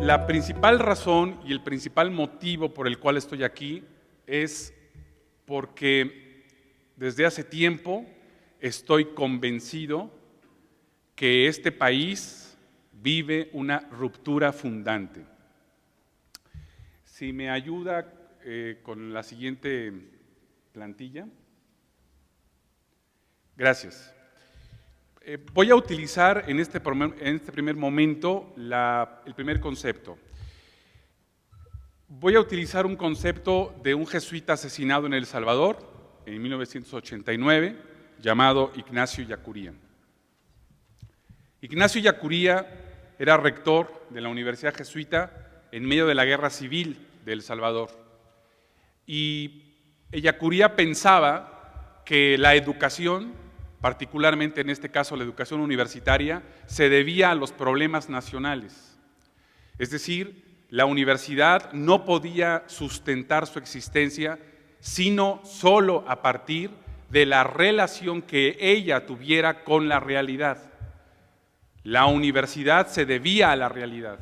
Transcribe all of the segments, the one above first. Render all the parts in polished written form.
La principal razón y el principal motivo por el cual estoy aquí es porque desde hace tiempo estoy convencido que este país vive una ruptura fundante. Si me ayuda con la siguiente plantilla. Gracias. Voy a utilizar en este primer momento el primer concepto. Voy a utilizar un concepto de un jesuita asesinado en El Salvador en 1989, llamado Ignacio Ellacuría. Ignacio Ellacuría era rector de la Universidad Jesuita en medio de la Guerra Civil de El Salvador. Y Ellacuría pensaba que la educación, particularmente en este caso la educación universitaria, se debía a los problemas nacionales. Es decir, la universidad no podía sustentar su existencia sino solo a partir de la relación que ella tuviera con la realidad. La universidad se debía a la realidad.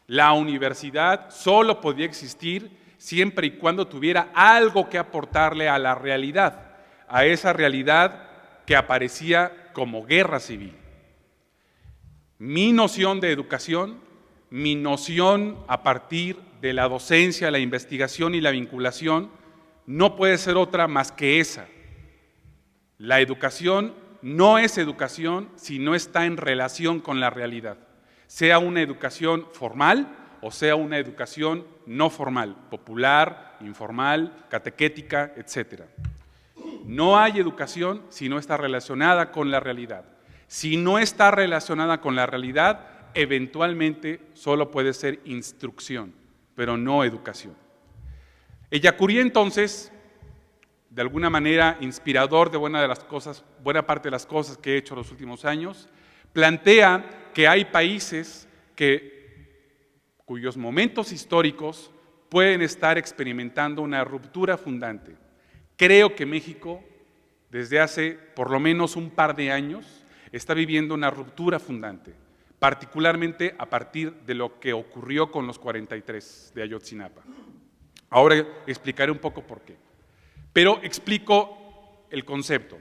La universidad solo podía existir siempre y cuando tuviera algo que aportarle a la realidad, a esa realidad que aparecía como guerra civil. Mi noción de educación, mi noción a partir de la docencia, la investigación y la vinculación, no puede ser otra más que esa. La educación no es educación si no está en relación con la realidad, sea una educación formal o sea una educación no formal, popular, informal, catequética, etcétera. No hay educación si no está relacionada con la realidad. Si no está relacionada con la realidad, eventualmente solo puede ser instrucción, pero no educación. Ellacuría entonces, de alguna manera inspirador de buena parte de las cosas que he hecho los últimos años, plantea que hay países cuyos momentos históricos pueden estar experimentando una ruptura fundante. Creo que México, desde hace por lo menos un par de años, está viviendo una ruptura fundante, particularmente a partir de lo que ocurrió con los 43 de Ayotzinapa. Ahora explicaré un poco por qué. Pero explico el concepto.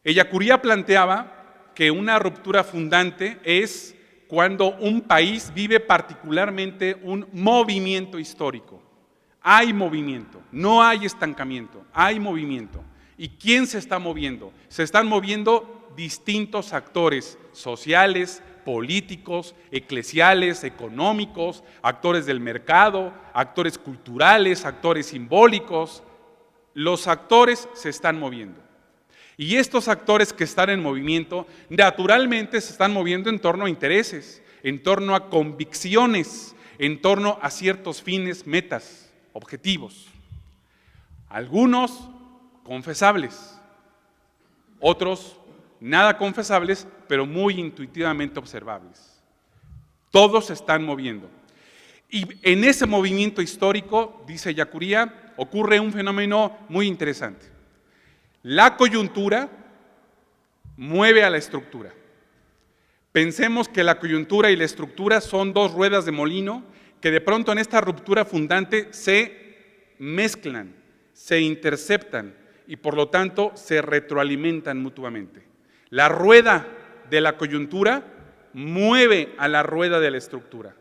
Ellacuría planteaba que una ruptura fundante es cuando un país vive particularmente un movimiento histórico. Hay movimiento, no hay estancamiento, hay movimiento. ¿Y quién se está moviendo? Se están moviendo distintos actores sociales, políticos, eclesiales, económicos, actores del mercado, actores culturales, actores simbólicos. Los actores se están moviendo. Y estos actores que están en movimiento, naturalmente se están moviendo en torno a intereses, en torno a convicciones, en torno a ciertos fines, metas, objetivos. Algunos confesables, otros nada confesables, pero muy intuitivamente observables. Todos se están moviendo. Y en ese movimiento histórico, dice Ellacuría, ocurre un fenómeno muy interesante. La coyuntura mueve a la estructura. Pensemos que la coyuntura y la estructura son dos ruedas de molino que de pronto en esta ruptura fundante se mezclan, se interceptan y por lo tanto se retroalimentan mutuamente. La rueda de la coyuntura mueve a la rueda de la estructura.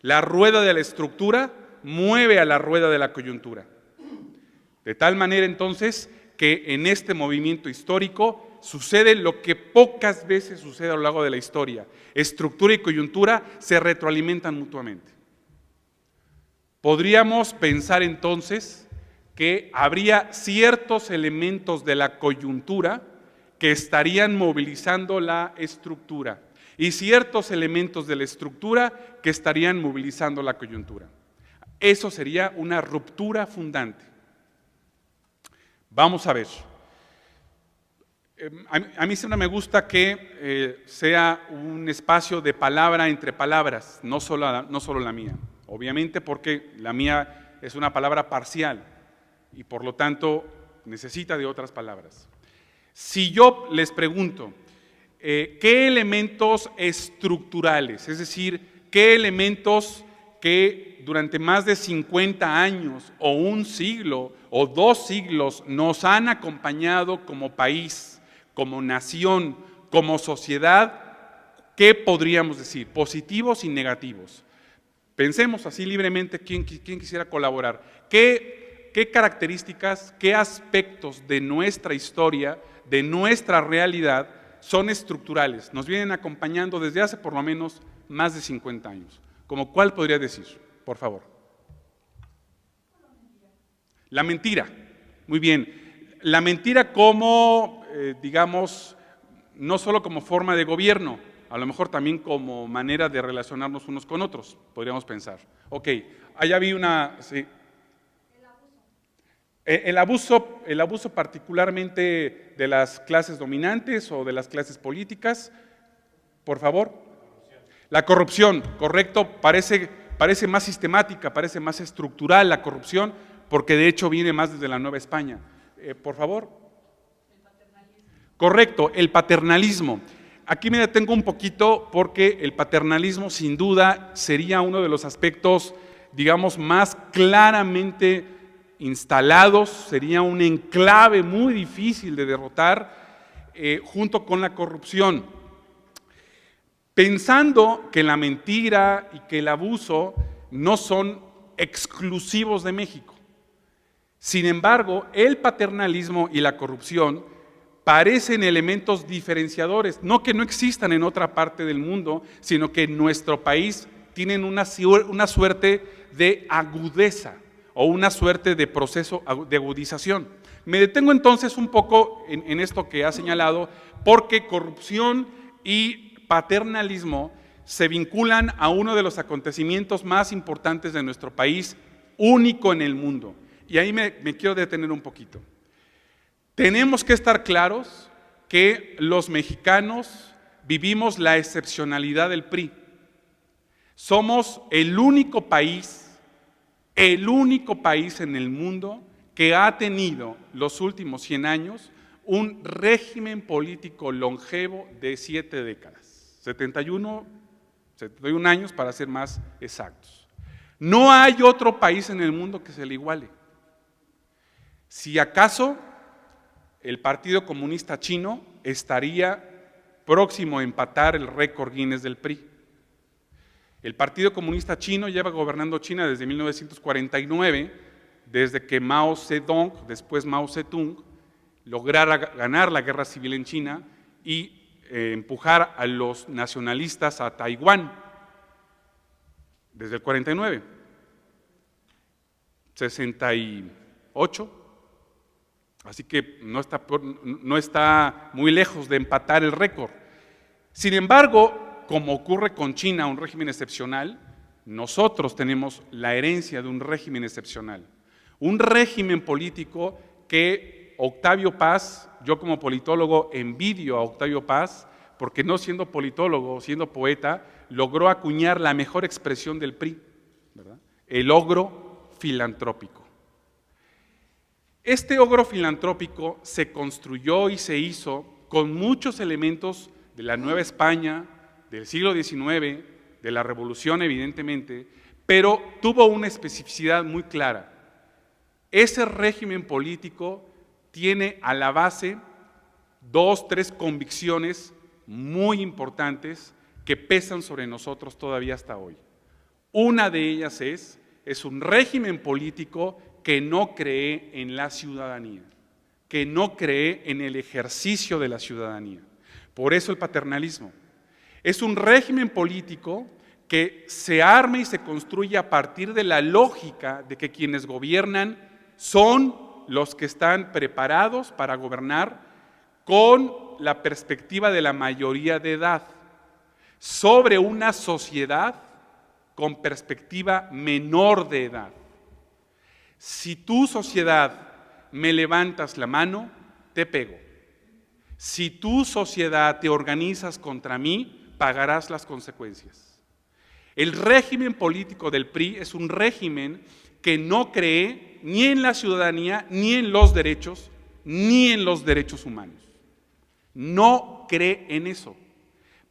La rueda de la estructura mueve a la rueda de la coyuntura. De tal manera entonces que en este movimiento histórico sucede lo que pocas veces sucede a lo largo de la historia. Estructura y coyuntura se retroalimentan mutuamente. Podríamos pensar entonces que habría ciertos elementos de la coyuntura que estarían movilizando la estructura y ciertos elementos de la estructura que estarían movilizando la coyuntura. Eso sería una ruptura fundante. Vamos a ver. A mí siempre me gusta que sea un espacio de palabra entre palabras, no solo la mía. Obviamente porque la mía es una palabra parcial y por lo tanto necesita de otras palabras. Si yo les pregunto, ¿qué elementos estructurales, es decir, qué elementos que durante más de 50 años o un siglo o 2 siglos nos han acompañado como país, como nación, como sociedad. ¿Qué podríamos decir? Positivos y negativos. Pensemos así libremente, ¿quién quisiera colaborar? ¿Qué características, qué aspectos de nuestra historia, de nuestra realidad son estructurales? Nos vienen acompañando desde hace por lo menos más de 50 años. ¿Como cuál podría decir? Por favor. La mentira. Muy bien. La mentira como, digamos, no solo como forma de gobierno, a lo mejor también como manera de relacionarnos unos con otros, podríamos pensar. Ok, allá vi una... Sí. El abuso particularmente de las clases dominantes o de las clases políticas, por favor. La corrupción, correcto, parece más sistemática, parece más estructural la corrupción, porque de hecho viene más desde la Nueva España. Por favor. El paternalismo. Correcto, el paternalismo. Aquí me detengo un poquito porque el paternalismo sin duda sería uno de los aspectos, digamos, más claramente instalados, sería un enclave muy difícil de derrotar junto con la corrupción. Pensando que la mentira y que el abuso no son exclusivos de México. Sin embargo, el paternalismo y la corrupción parecen elementos diferenciadores, no que no existan en otra parte del mundo, sino que en nuestro país tienen una suerte de agudeza o una suerte de proceso de agudización. Me detengo entonces un poco en esto que ha señalado, porque corrupción y paternalismo se vinculan a uno de los acontecimientos más importantes de nuestro país, único en el mundo. Y ahí me quiero detener un poquito. Tenemos que estar claros que los mexicanos vivimos la excepcionalidad del PRI. Somos el único país en el mundo que ha tenido los últimos 100 años un régimen político longevo de 7 décadas, 71 años para ser más exactos. No hay otro país en el mundo que se le iguale. Si acaso, el Partido Comunista Chino estaría próximo a empatar el récord Guinness del PRI. El Partido Comunista Chino lleva gobernando China desde 1949, desde que Mao Zedong, después Mao Zedong, lograra ganar la guerra civil en China y empujar a los nacionalistas a Taiwán, desde el 49, 68, así que no está muy lejos de empatar el récord. Sin embargo, como ocurre con China, un régimen excepcional, nosotros tenemos la herencia de un régimen excepcional. Un régimen político que Octavio Paz, yo como politólogo envidio a Octavio Paz, porque no siendo politólogo, siendo poeta, logró acuñar la mejor expresión del PRI, ¿verdad? El ogro filantrópico. Este ogro filantrópico se construyó y se hizo con muchos elementos de la Nueva España, del siglo XIX, de la Revolución evidentemente, pero tuvo una especificidad muy clara. Ese régimen político tiene a la base 2, 3 convicciones muy importantes que pesan sobre nosotros todavía hasta hoy. Una de ellas es un régimen político que no cree en la ciudadanía, que no cree en el ejercicio de la ciudadanía. Por eso el paternalismo. Es un régimen político que se arma y se construye a partir de la lógica de que quienes gobiernan son los que están preparados para gobernar con la perspectiva de la mayoría de edad, sobre una sociedad con perspectiva menor de edad. Si tu sociedad me levantas la mano, te pego. Si tu sociedad te organizas contra mí, pagarás las consecuencias. El régimen político del PRI es un régimen que no cree ni en la ciudadanía, ni en los derechos, ni en los derechos humanos. No cree en eso.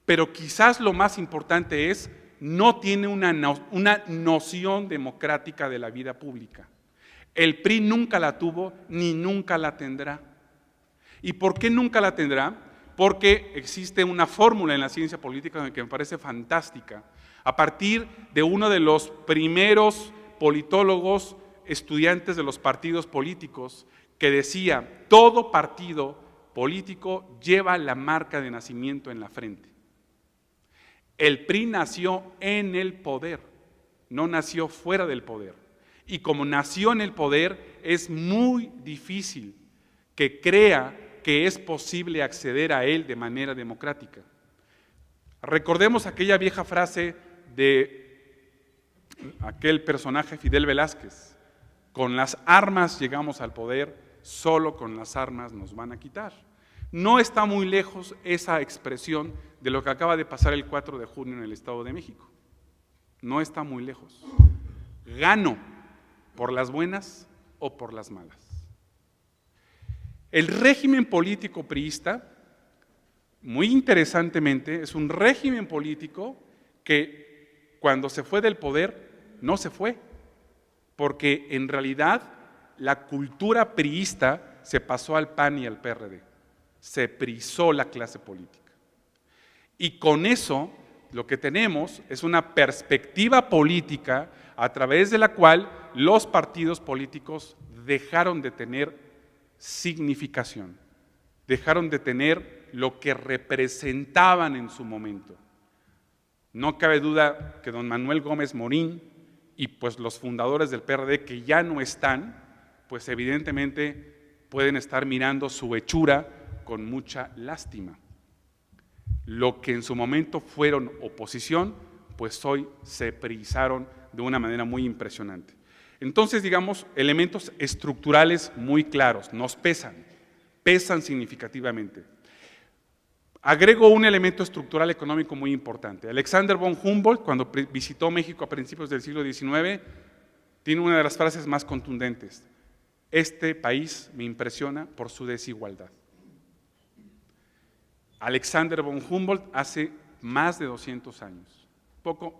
Pero quizás lo más importante es no tiene una noción democrática de la vida pública. El PRI nunca la tuvo ni nunca la tendrá. ¿Y por qué nunca la tendrá? Porque existe una fórmula en la ciencia política que me parece fantástica, a partir de uno de los primeros politólogos estudiantes de los partidos políticos, que decía: todo partido político lleva la marca de nacimiento en la frente. El PRI nació en el poder, no nació fuera del poder. Y como nació en el poder, es muy difícil que crea que es posible acceder a él de manera democrática. Recordemos aquella vieja frase de aquel personaje Fidel Velázquez: con las armas llegamos al poder, solo con las armas nos van a quitar. No está muy lejos esa expresión de lo que acaba de pasar el 4 de junio en el Estado de México. No está muy lejos. Gano por las buenas o por las malas. El régimen político priista, muy interesantemente, es un régimen político que cuando se fue del poder no se fue, porque en realidad la cultura priista se pasó al PAN y al PRD, se priizó la clase política. Y con eso lo que tenemos es una perspectiva política a través de la cual los partidos políticos dejaron de tener significación, dejaron de tener lo que representaban en su momento. No cabe duda que don Manuel Gómez Morín y pues los fundadores del PRD, que ya no están, pues evidentemente pueden estar mirando su hechura con mucha lástima. Lo que en su momento fueron oposición, pues hoy se priizaron de una manera muy impresionante. Entonces, digamos, elementos estructurales muy claros, nos pesan significativamente. Agrego un elemento estructural económico muy importante. Alexander von Humboldt, cuando visitó México a principios del siglo XIX, tiene una de las frases más contundentes: este país me impresiona por su desigualdad. Alexander von Humboldt hace más de 200 años,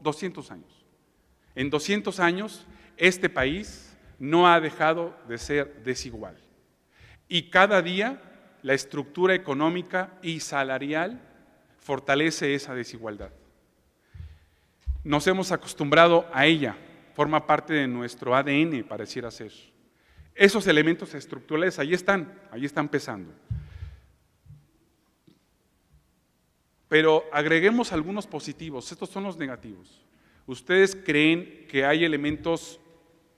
200 años. En 200 años, este país no ha dejado de ser desigual. Y cada día la estructura económica y salarial fortalece esa desigualdad. Nos hemos acostumbrado a ella, forma parte de nuestro ADN, pareciera ser. Esos elementos estructurales ahí están pesando. Pero agreguemos algunos positivos, estos son los negativos. ¿Ustedes creen que hay elementos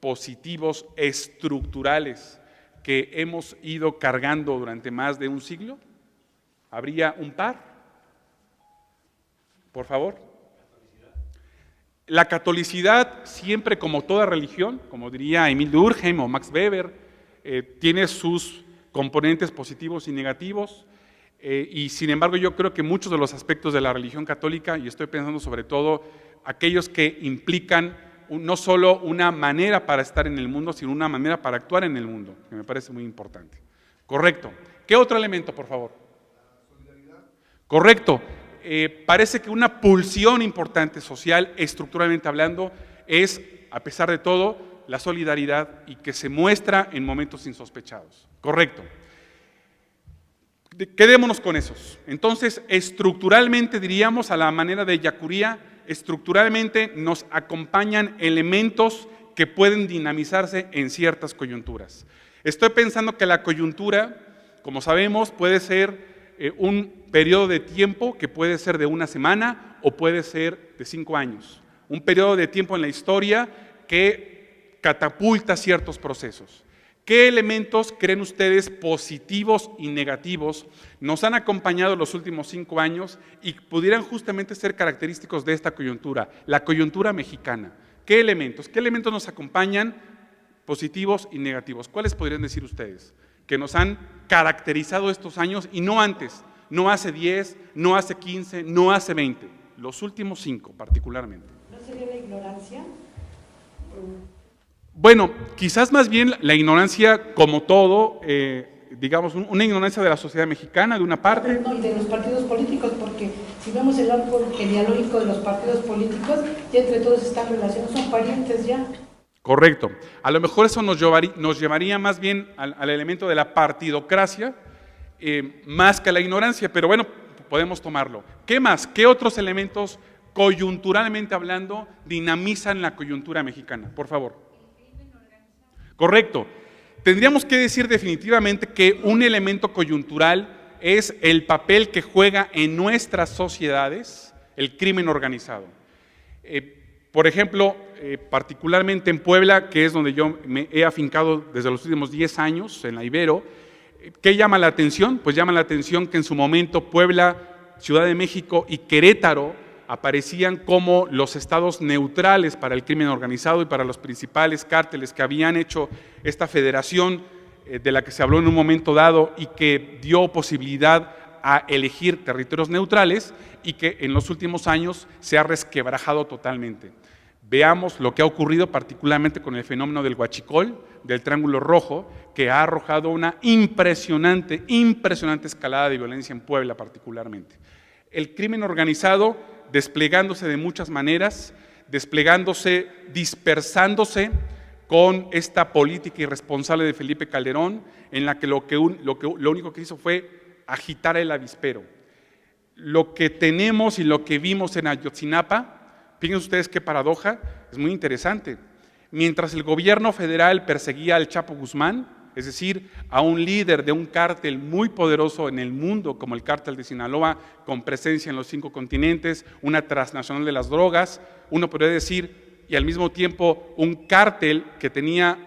positivos estructurales que hemos ido cargando durante más de un siglo? ¿Habría un par? Por favor. La catolicidad, siempre como toda religión, como diría Emil Durkheim o Max Weber, tiene sus componentes positivos y negativos. Y sin embargo yo creo que muchos de los aspectos de la religión católica, y estoy pensando sobre todo aquellos que implican no solo una manera para estar en el mundo, sino una manera para actuar en el mundo, que me parece muy importante. Correcto. ¿Qué otro elemento, por favor? Solidaridad. Correcto. Parece que una pulsión importante social, estructuralmente hablando, es, a pesar de todo, la solidaridad y que se muestra en momentos insospechados. Correcto. Quedémonos con esos. Entonces, estructuralmente diríamos, a la manera de Ellacuría, estructuralmente nos acompañan elementos que pueden dinamizarse en ciertas coyunturas. Estoy pensando que la coyuntura, como sabemos, puede ser un periodo de tiempo que puede ser de una semana o puede ser de 5 años. Un periodo de tiempo en la historia que catapulta ciertos procesos. ¿Qué elementos creen ustedes positivos y negativos nos han acompañado los últimos 5 años y pudieran justamente ser característicos de esta coyuntura, la coyuntura mexicana? ¿Qué elementos nos acompañan positivos y negativos? ¿Cuáles podrían decir ustedes que nos han caracterizado estos años y no antes, no hace 10, no hace 15, no hace 20, los últimos 5 particularmente? ¿No sería la ignorancia? Bueno, quizás más bien la ignorancia como todo, digamos, una ignorancia de la sociedad mexicana, de una parte. No, y de los partidos políticos, porque Si vemos el árbol genealógico de los partidos políticos, ya entre todos están relacionados, son parientes ya. Correcto. A lo mejor eso nos llevaría más bien al elemento de la partidocracia, más que a la ignorancia, pero bueno, podemos tomarlo. ¿Qué más? ¿Qué otros elementos, coyunturalmente hablando, dinamizan la coyuntura mexicana? Por favor. Correcto. Tendríamos que decir definitivamente que un elemento coyuntural es el papel que juega en nuestras sociedades el crimen organizado. Por ejemplo, particularmente en Puebla, que es donde yo me he afincado desde los últimos 10 años, en la Ibero, ¿qué llama la atención? Pues llama la atención que en su momento Puebla, Ciudad de México y Querétaro aparecían como los estados neutrales para el crimen organizado y para los principales cárteles que habían hecho esta federación de la que se habló en un momento dado y que dio posibilidad a elegir territorios neutrales y que en los últimos años se ha resquebrajado totalmente. Veamos lo que ha ocurrido particularmente con el fenómeno del huachicol, del Triángulo Rojo, que ha arrojado una impresionante escalada de violencia en Puebla particularmente. El crimen organizado desplegándose de muchas maneras, dispersándose con esta política irresponsable de Felipe Calderón, en la que lo único que hizo fue agitar el avispero. Lo que tenemos y lo que vimos en Ayotzinapa, fíjense ustedes qué paradoja, es muy interesante. Mientras el gobierno federal perseguía al Chapo Guzmán, es decir, a un líder de un cártel muy poderoso en el mundo, como el cártel de Sinaloa, con presencia en los 5 continentes, una transnacional de las drogas, uno podría decir, y al mismo tiempo un cártel que tenía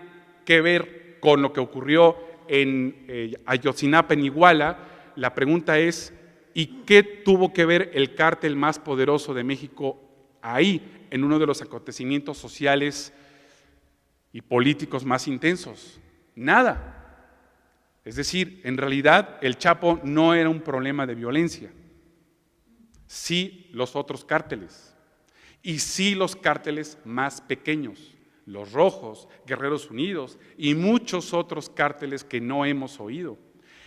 que ver con lo que ocurrió en Ayotzinapa, en Iguala. La pregunta es, ¿y qué tuvo que ver el cártel más poderoso de México ahí, en uno de los acontecimientos sociales y políticos más intensos? Nada. Es decir, en realidad el Chapo no era un problema de violencia, sí los otros cárteles, y sí los cárteles más pequeños, los Rojos, Guerreros Unidos y muchos otros cárteles que no hemos oído.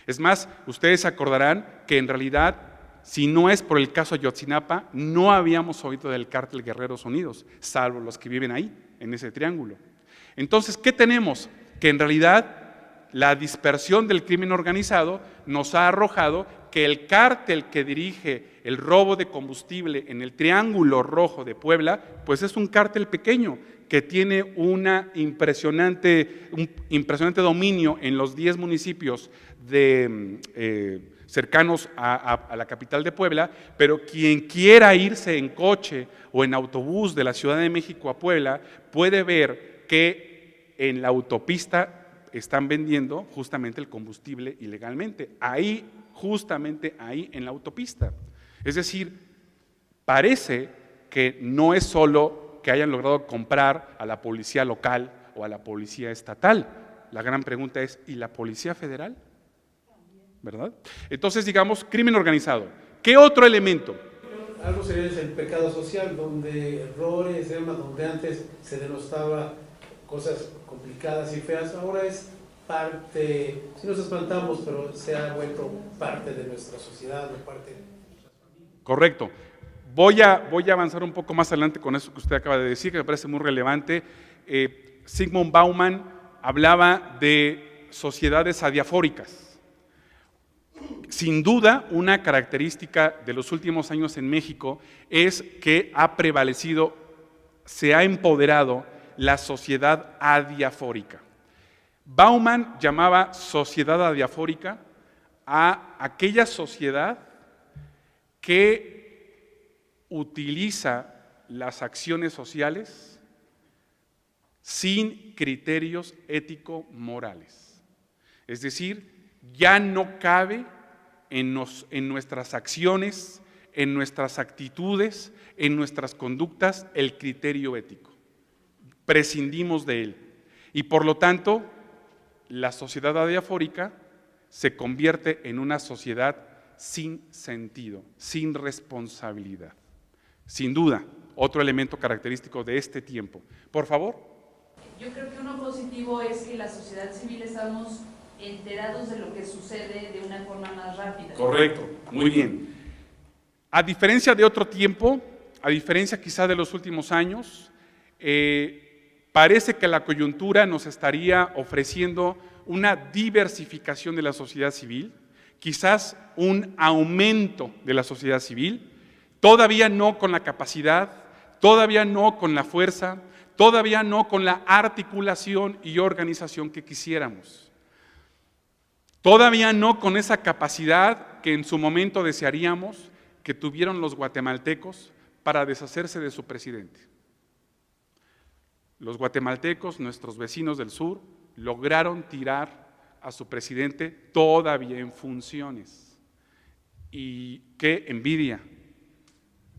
Es más, ustedes se acordarán que en realidad, si no es por el caso Ayotzinapa, no habíamos oído del cártel Guerreros Unidos, salvo los que viven ahí, en ese triángulo. Entonces, ¿qué tenemos? Que en realidad la dispersión del crimen organizado nos ha arrojado que el cártel que dirige el robo de combustible en el Triángulo Rojo de Puebla, pues es un cártel pequeño que tiene un impresionante dominio en los 10 municipios cercanos a la capital de Puebla, pero quien quiera irse en coche o en autobús de la Ciudad de México a Puebla puede ver que en la autopista están vendiendo justamente el combustible ilegalmente, justamente ahí en la autopista. Es decir, parece que no es solo que hayan logrado comprar a la policía local o a la policía estatal. La gran pregunta es, ¿y la policía federal? ¿Verdad? Entonces, digamos, crimen organizado. ¿Qué otro elemento? Algo sería el pecado social, donde errores, donde antes se denostaba cosas complicadas y feas, ahora es parte, si nos espantamos, pero se ha vuelto parte de nuestra sociedad, parte de nuestras familias. Correcto. Voy a avanzar un poco más adelante con eso que usted acaba de decir, que me parece muy relevante. Zygmunt Bauman hablaba de sociedades adiafóricas. Sin duda, una característica de los últimos años en México es que ha prevalecido, se ha empoderado la sociedad adiafórica. Bauman llamaba sociedad adiafórica a aquella sociedad que utiliza las acciones sociales sin criterios ético-morales. Es decir, ya no cabe en nuestras acciones, en nuestras actitudes, en nuestras conductas el criterio ético. Prescindimos de él. Y por lo tanto, la sociedad adiafórica se convierte en una sociedad sin sentido, sin responsabilidad. Sin duda, otro elemento característico de este tiempo. Por favor. Yo creo que uno positivo es que la sociedad civil estamos enterados de lo que sucede de una forma más rápida. Correcto, muy bien. A diferencia de otro tiempo, a diferencia quizá de los últimos años, parece que la coyuntura nos estaría ofreciendo una diversificación de la sociedad civil, quizás un aumento de la sociedad civil, todavía no con la capacidad, todavía no con la fuerza, todavía no con la articulación y organización que quisiéramos. Todavía no con esa capacidad que en su momento desearíamos que tuvieron los guatemaltecos para deshacerse de su presidente. Los guatemaltecos, nuestros vecinos del sur, lograron tirar a su presidente todavía en funciones. Y qué envidia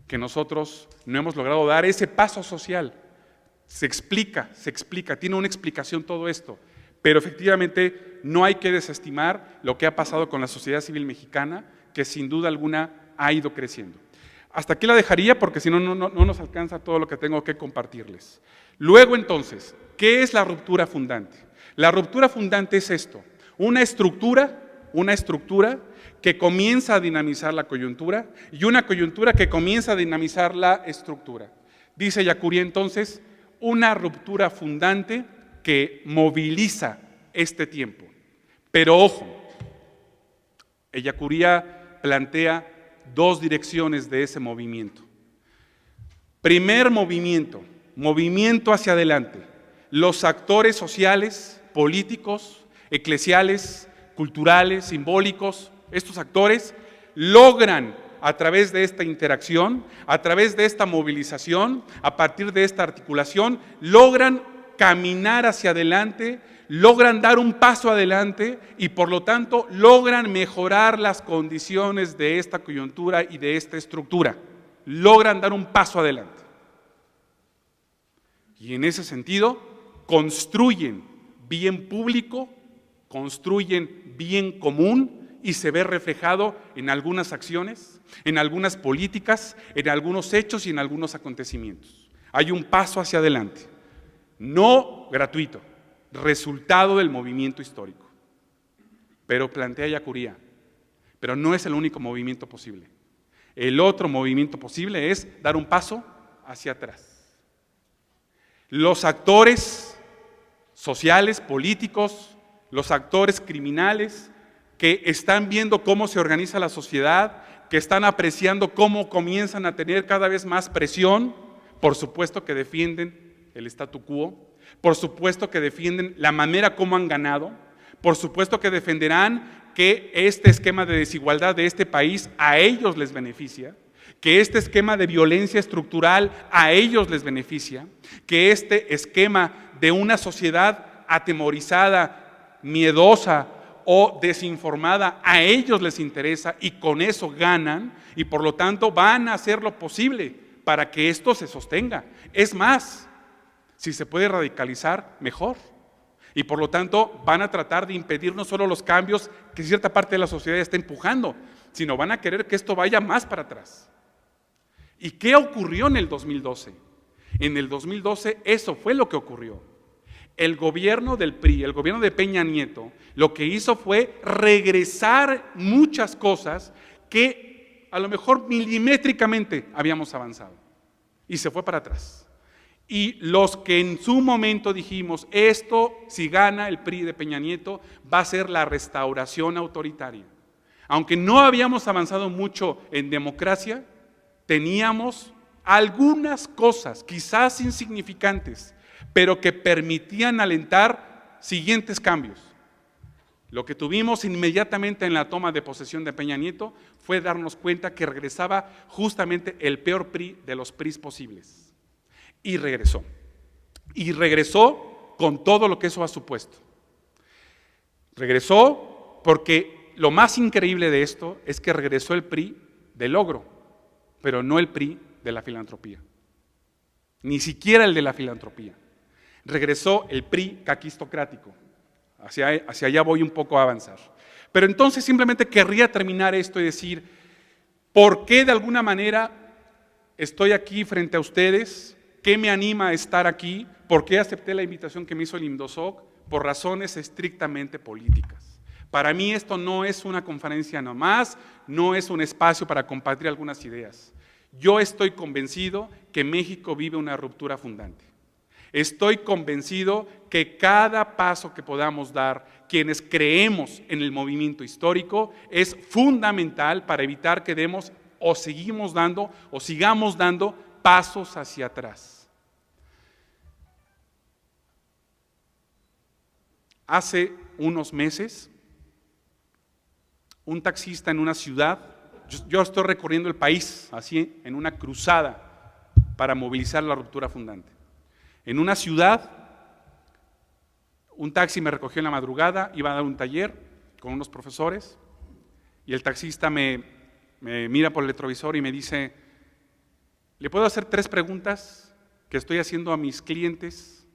que nosotros no hemos logrado dar ese paso social. Se explica, tiene una explicación todo esto, pero efectivamente no hay que desestimar lo que ha pasado con la sociedad civil mexicana, que sin duda alguna ha ido creciendo. Hasta aquí la dejaría porque si no, no nos alcanza todo lo que tengo que compartirles. Luego entonces, ¿qué es la ruptura fundante? La ruptura fundante es esto, una estructura que comienza a dinamizar la coyuntura y una coyuntura que comienza a dinamizar la estructura. Dice Ellacuría entonces, una ruptura fundante que moviliza este tiempo. Pero ojo, Ellacuría plantea dos direcciones de ese movimiento. Primer movimiento, movimiento hacia adelante. Los actores sociales, políticos, eclesiales, culturales, simbólicos, estos actores logran a través de esta interacción, a través de esta movilización, a partir de esta articulación, logran caminar hacia adelante, logran dar un paso adelante y por lo tanto logran mejorar las condiciones de esta coyuntura y de esta estructura. Logran dar un paso adelante. Y en ese sentido construyen bien público, construyen bien común y se ve reflejado en algunas acciones, en algunas políticas, en algunos hechos y en algunos acontecimientos. Hay un paso hacia adelante, no gratuito, resultado del movimiento histórico. Pero plantea Ellacuría, pero no es el único movimiento posible. El otro movimiento posible es dar un paso hacia atrás. Los actores sociales, políticos, los actores criminales que están viendo cómo se organiza la sociedad, que están apreciando cómo comienzan a tener cada vez más presión, por supuesto que defienden el statu quo, por supuesto que defienden la manera como han ganado, por supuesto que defenderán que este esquema de desigualdad de este país a ellos les beneficia, que este esquema de violencia estructural a ellos les beneficia, que este esquema de una sociedad atemorizada, miedosa o desinformada a ellos les interesa y con eso ganan y por lo tanto van a hacer lo posible para que esto se sostenga. Es más, si se puede radicalizar, mejor. Y por lo tanto van a tratar de impedir no solo los cambios que cierta parte de la sociedad está empujando, sino van a querer que esto vaya más para atrás. ¿Y qué ocurrió en el 2012? En el 2012 eso fue lo que ocurrió. El gobierno del PRI, el gobierno de Peña Nieto, lo que hizo fue regresar muchas cosas que a lo mejor milimétricamente habíamos avanzado. Y se fue para atrás. Y los que en su momento dijimos, esto si gana el PRI de Peña Nieto va a ser la restauración autoritaria. Aunque no habíamos avanzado mucho en democracia, teníamos algunas cosas, quizás insignificantes, pero que permitían alentar siguientes cambios. Lo que tuvimos inmediatamente en la toma de posesión de Peña Nieto fue darnos cuenta que regresaba justamente el peor PRI de los PRIs posibles. Y regresó. Y regresó con todo lo que eso ha supuesto. Regresó porque lo más increíble de esto es que regresó el PRI del logro, pero no el PRI de la filantropía. Ni siquiera el de la filantropía. Regresó el PRI caquistocrático. Hacia allá voy un poco a avanzar. Pero entonces simplemente querría terminar esto y decir, ¿por qué de alguna manera estoy aquí frente a ustedes? ¿Qué me anima a estar aquí? ¿Por qué acepté la invitación que me hizo el IMDOSOC? Por razones estrictamente políticas. Para mí esto no es una conferencia nomás, no es un espacio para compartir algunas ideas. Yo estoy convencido que México vive una ruptura fundante. Estoy convencido que cada paso que podamos dar, quienes creemos en el movimiento histórico, es fundamental para evitar que demos o sigamos dando pasos hacia atrás. Hace unos meses, un taxista en una ciudad, yo estoy recorriendo el país, así, en una cruzada para movilizar la ruptura fundante. En una ciudad, un taxi me recogió en la madrugada, iba a dar un taller con unos profesores, y el taxista me mira por el retrovisor y me dice: ¿le puedo hacer 3 preguntas que estoy haciendo a mis clientes?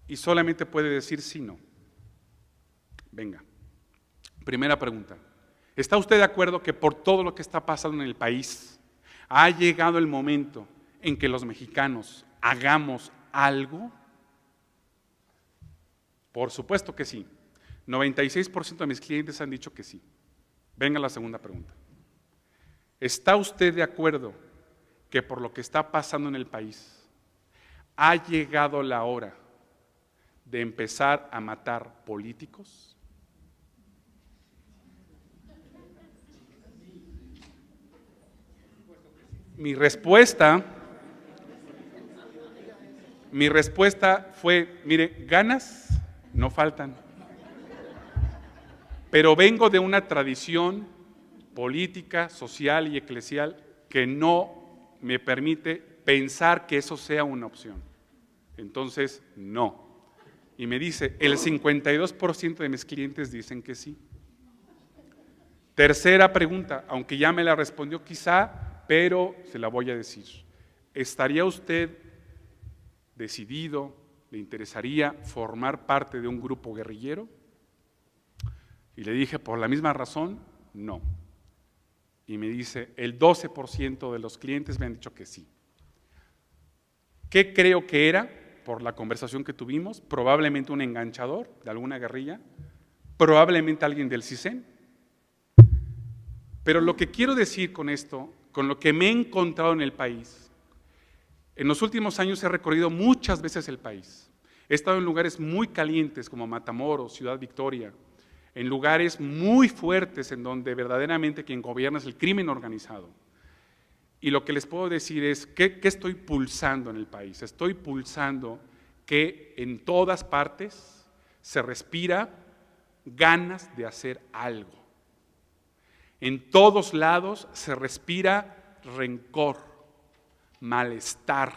Y solamente puede decir sí, no. Venga. Primera pregunta. ¿Está usted de acuerdo que por todo lo que está pasando en el país, ha llegado el momento en que los mexicanos hagamos algo? Por supuesto que sí. 96% de mis clientes han dicho que sí. Venga la segunda pregunta. ¿Está usted de acuerdo que por lo que está pasando en el país, ha llegado la hora de empezar a matar políticos? Mi respuesta fue: mire, ganas no faltan, pero vengo de una tradición política, social y eclesial que no me permite pensar que eso sea una opción. Entonces, no. Y me dice, el 52% de mis clientes dicen que sí. Tercera pregunta, aunque ya me la respondió quizá, pero se la voy a decir. ¿Estaría usted decidido, le interesaría formar parte de un grupo guerrillero? Y le dije, por la misma razón, no. Y me dice, el 12% de los clientes me han dicho que sí. ¿Qué creo que era? Por la conversación que tuvimos, probablemente un enganchador de alguna guerrilla, probablemente alguien del CISEN. Pero lo que quiero decir con esto, con lo que me he encontrado en el país, en los últimos años he recorrido muchas veces el país. He estado en lugares muy calientes como Matamoros, Ciudad Victoria, en lugares muy fuertes en donde verdaderamente quien gobierna es el crimen organizado. Y lo que les puedo decir es, ¿qué estoy pulsando en el país? Estoy pulsando que en todas partes se respira ganas de hacer algo. En todos lados se respira rencor, malestar,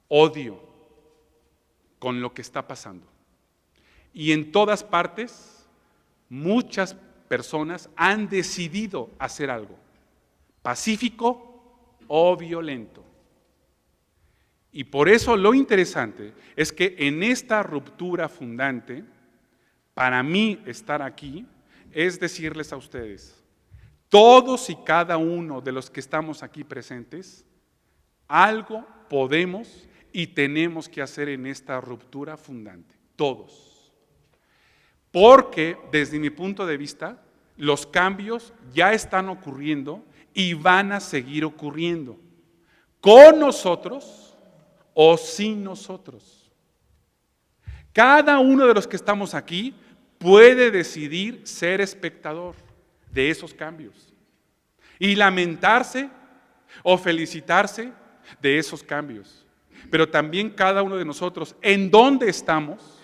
odio con lo que está pasando. Y en todas partes, muchas personas han decidido hacer algo, pacífico o violento. Y por eso lo interesante es que en esta ruptura fundante, para mí estar aquí es decirles a ustedes, todos y cada uno de los que estamos aquí presentes, algo podemos y tenemos que hacer en esta ruptura fundante, todos. Porque desde mi punto de vista, los cambios ya están ocurriendo y van a seguir ocurriendo, con nosotros o sin nosotros. Cada uno de los que estamos aquí puede decidir ser espectador de esos cambios y lamentarse o felicitarse de esos cambios. Pero también cada uno de nosotros, en dónde estamos,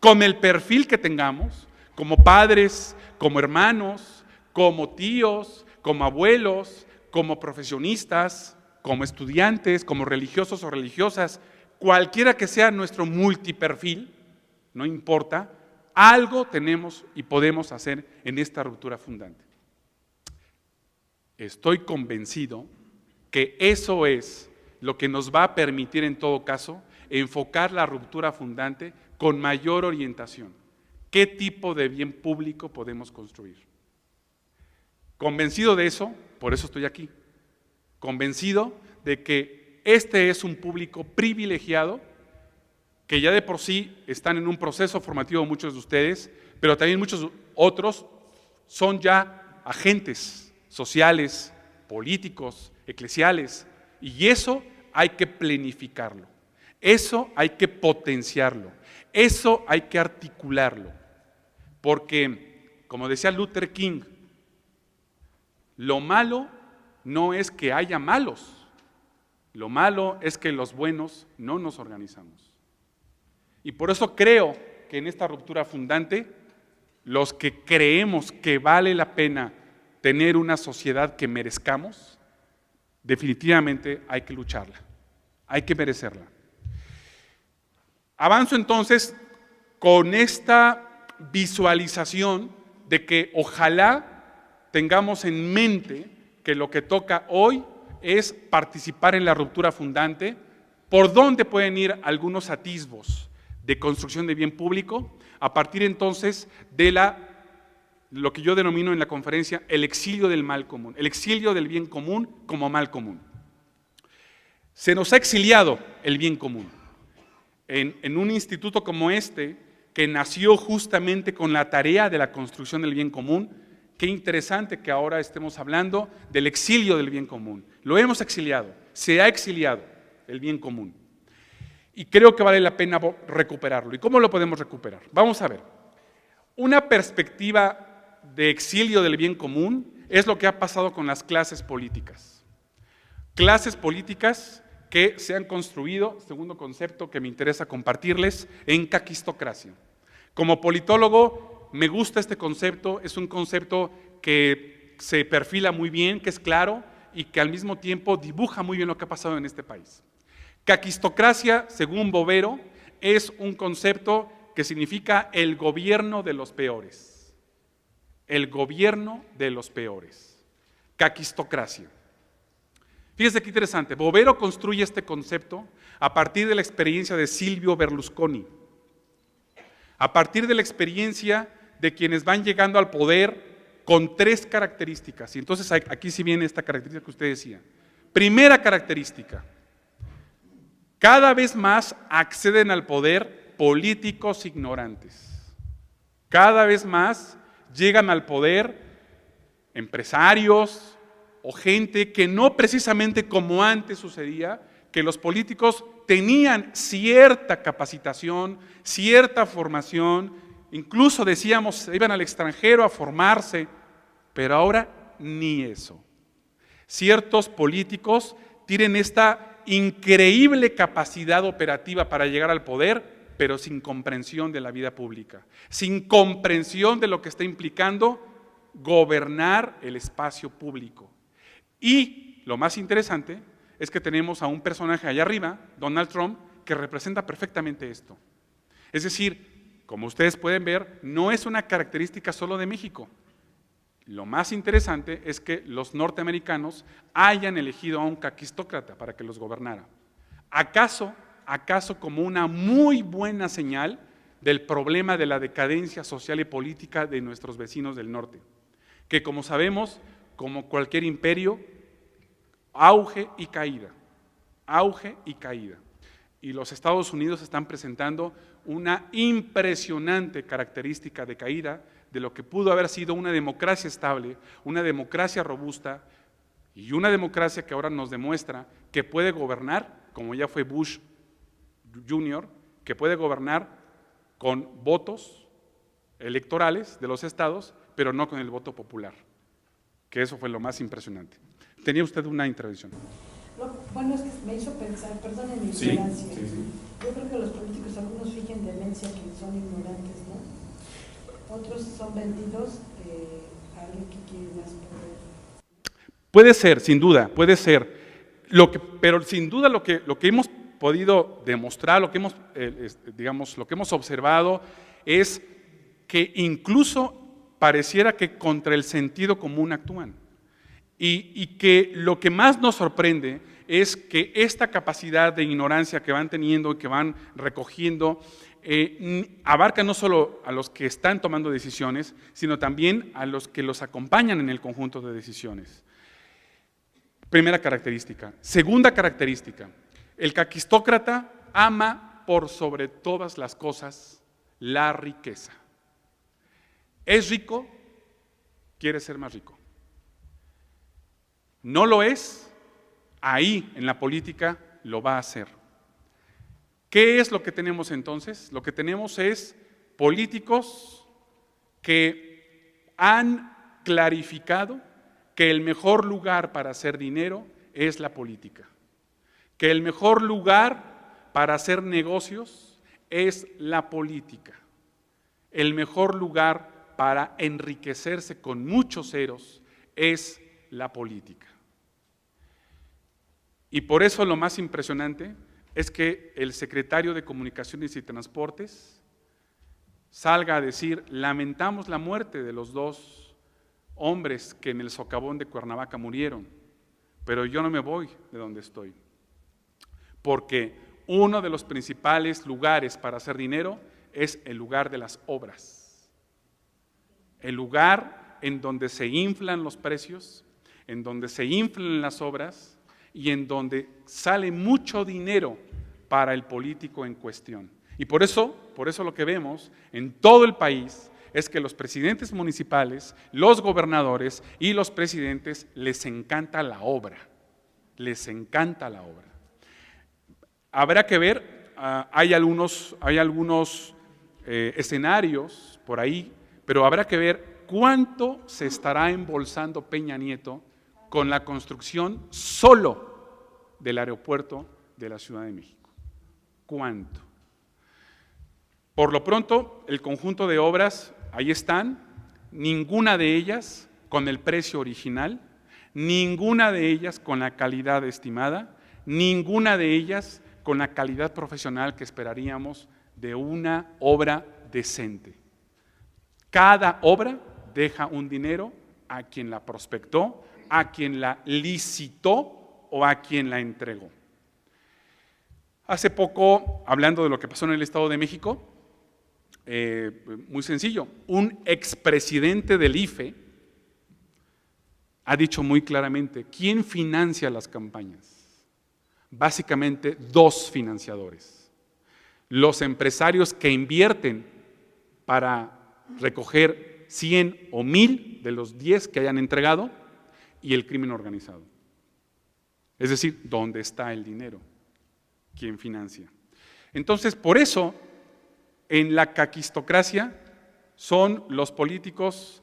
con el perfil que tengamos, como padres, como hermanos, como tíos, como abuelos, como profesionistas, como estudiantes, como religiosos o religiosas, cualquiera que sea nuestro multiperfil, no importa, algo tenemos y podemos hacer en esta ruptura fundante. Estoy convencido que eso es lo que nos va a permitir en todo caso enfocar la ruptura fundante con mayor orientación. ¿Qué tipo de bien público podemos construir? Convencido de eso, por eso estoy aquí. Convencido de que este es un público privilegiado que ya de por sí están en un proceso formativo muchos de ustedes, pero también muchos otros son ya agentes sociales, políticos, eclesiales, y eso hay que planificarlo, eso hay que potenciarlo, eso hay que articularlo, porque, como decía Luther King, lo malo no es que haya malos, lo malo es que los buenos no nos organizamos. Y por eso creo que en esta ruptura fundante, los que creemos que vale la pena tener una sociedad que merezcamos, definitivamente hay que lucharla, hay que merecerla. Avanzo entonces con esta visualización de que ojalá tengamos en mente que lo que toca hoy es participar en la ruptura fundante, por donde pueden ir algunos atisbos de construcción de bien público, a partir entonces de lo que yo denomino en la conferencia el exilio del mal común, el exilio del bien común como mal común. Se nos ha exiliado el bien común. En un instituto como este, que nació justamente con la tarea de la construcción del bien común, qué interesante que ahora estemos hablando del exilio del bien común. Lo hemos exiliado, se ha exiliado el bien común. Y creo que vale la pena recuperarlo. ¿Y cómo lo podemos recuperar? Vamos a ver. Una perspectiva de exilio del bien común es lo que ha pasado con las clases políticas. Clases políticas que se han construido, segundo concepto que me interesa compartirles, en caquistocracia. Como politólogo, me gusta este concepto, es un concepto que se perfila muy bien, que es claro y que al mismo tiempo dibuja muy bien lo que ha pasado en este país. Caquistocracia, según Bovero, es un concepto que significa el gobierno de los peores. El gobierno de los peores. Caquistocracia. Fíjese qué interesante, Bovero construye este concepto a partir de la experiencia de Silvio Berlusconi, a partir de la experiencia de quienes van llegando al poder con tres características. Y entonces aquí sí viene esta característica que usted decía. Primera característica, cada vez más acceden al poder políticos ignorantes. Cada vez más llegan al poder empresarios o gente que no precisamente como antes sucedía, que los políticos tenían cierta capacitación, cierta formación, incluso decíamos, iban al extranjero a formarse, pero ahora ni eso. Ciertos políticos tienen esta increíble capacidad operativa para llegar al poder, pero sin comprensión de la vida pública, sin comprensión de lo que está implicando gobernar el espacio público. Y lo más interesante es que tenemos a un personaje allá arriba, Donald Trump, que representa perfectamente esto. Es decir, como ustedes pueden ver, no es una característica solo de México. Lo más interesante es que los norteamericanos hayan elegido a un caquistócrata para que los gobernara. ¿Acaso como una muy buena señal del problema de la decadencia social y política de nuestros vecinos del norte? Que como sabemos, como cualquier imperio, auge y caída, auge y caída. Y los Estados Unidos están presentando una impresionante característica de caída de lo que pudo haber sido una democracia estable, una democracia robusta y una democracia que ahora nos demuestra que puede gobernar, como ya fue Bush Jr., que puede gobernar con votos electorales de los estados, pero no con el voto popular, que eso fue lo más impresionante. Tenía usted una intervención. Bueno, es que me hizo pensar, perdónenme mi ignorancia. Yo creo que los políticos, algunos fingen demencia que son ignorantes, ¿no? Otros son vendidos, alguien que quiere más poder. Puede ser, sin duda, puede ser. Pero sin duda lo que hemos podido demostrar, lo que hemos observado es que incluso pareciera que contra el sentido común actúan. Y que lo que más nos sorprende es que esta capacidad de ignorancia que van teniendo y que van recogiendo abarca no solo a los que están tomando decisiones, sino también a los que los acompañan en el conjunto de decisiones. Primera característica. Segunda característica, el caquistócrata ama por sobre todas las cosas la riqueza. ¿Es rico? Quiere ser más rico. ¿No lo es? Ahí, en la política, lo va a hacer. ¿Qué es lo que tenemos entonces? Lo que tenemos es políticos que han clarificado que el mejor lugar para hacer dinero es la política, que el mejor lugar para hacer negocios es la política, el mejor lugar para enriquecerse con muchos ceros es la política. Y por eso lo más impresionante es que el secretario de Comunicaciones y Transportes salga a decir: lamentamos la muerte de los 2 hombres que en el socavón de Cuernavaca murieron, pero yo no me voy de donde estoy, porque uno de los principales lugares para hacer dinero es el lugar de las obras, el lugar en donde se inflan los precios, en donde se inflan las obras y en donde sale mucho dinero para el político en cuestión. Y por eso lo que vemos en todo el país es que los presidentes municipales, los gobernadores y los presidentes les encanta la obra, les encanta la obra. Habrá que ver, hay algunos escenarios por ahí, pero habrá que ver cuánto se estará embolsando Peña Nieto con la construcción solo del aeropuerto de la Ciudad de México. ¿Cuánto? Por lo pronto, el conjunto de obras, ahí están, ninguna de ellas con el precio original, ninguna de ellas con la calidad estimada, ninguna de ellas con la calidad profesional que esperaríamos de una obra decente. Cada obra deja un dinero a quien la prospectó, a quien la licitó o a quien la entregó. Hace poco, hablando de lo que pasó en el Estado de México, muy sencillo, un expresidente del IFE ha dicho muy claramente: ¿quién financia las campañas? Básicamente 2 financiadores: los empresarios que invierten para recoger 100 o 1000 de los 10 que hayan entregado, y el crimen organizado. Es decir, ¿dónde está el dinero? ¿Quién financia? Entonces, por eso, en la caquistocracia son los políticos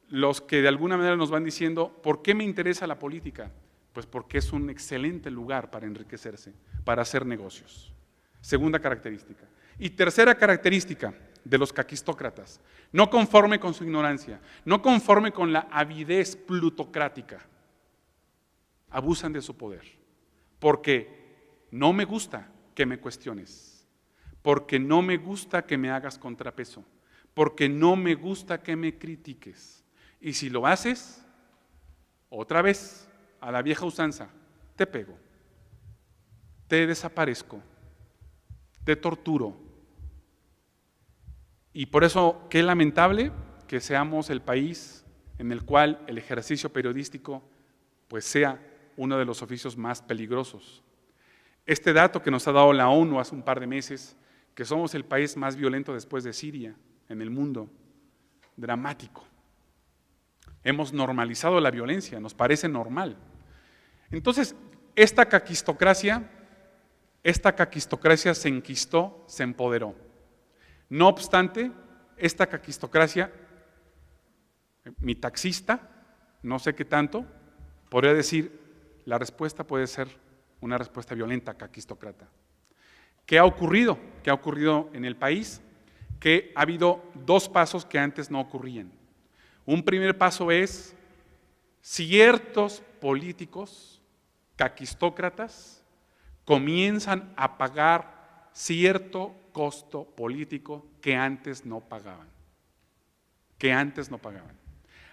los que de alguna manera nos van diciendo: ¿por qué me interesa la política? Pues porque es un excelente lugar para enriquecerse, para hacer negocios. Segunda característica. Y tercera característica de los caquistócratas: no conforme con su ignorancia, no conforme con la avidez plutocrática, abusan de su poder, porque no me gusta que me cuestiones, porque no me gusta que me hagas contrapeso, porque no me gusta que me critiques. Y si lo haces, otra vez, a la vieja usanza, te pego, te desaparezco, te torturo. Y por eso, qué lamentable que seamos el país en el cual el ejercicio periodístico pues sea uno de los oficios más peligrosos. Este dato que nos ha dado la ONU hace un par de meses, que somos el país más violento después de Siria en el mundo, dramático. Hemos normalizado la violencia, nos parece normal. Entonces, esta caquistocracia se enquistó, se empoderó. No obstante, esta caquistocracia, mi taxista, no sé qué tanto, podría decir: la respuesta puede ser una respuesta violenta, caquistócrata. ¿Qué ha ocurrido? ¿Qué ha ocurrido en el país? Que ha habido 2 pasos que antes no ocurrían. Un primer paso es: ciertos políticos caquistócratas comienzan a pagar cierto costo político que antes no pagaban.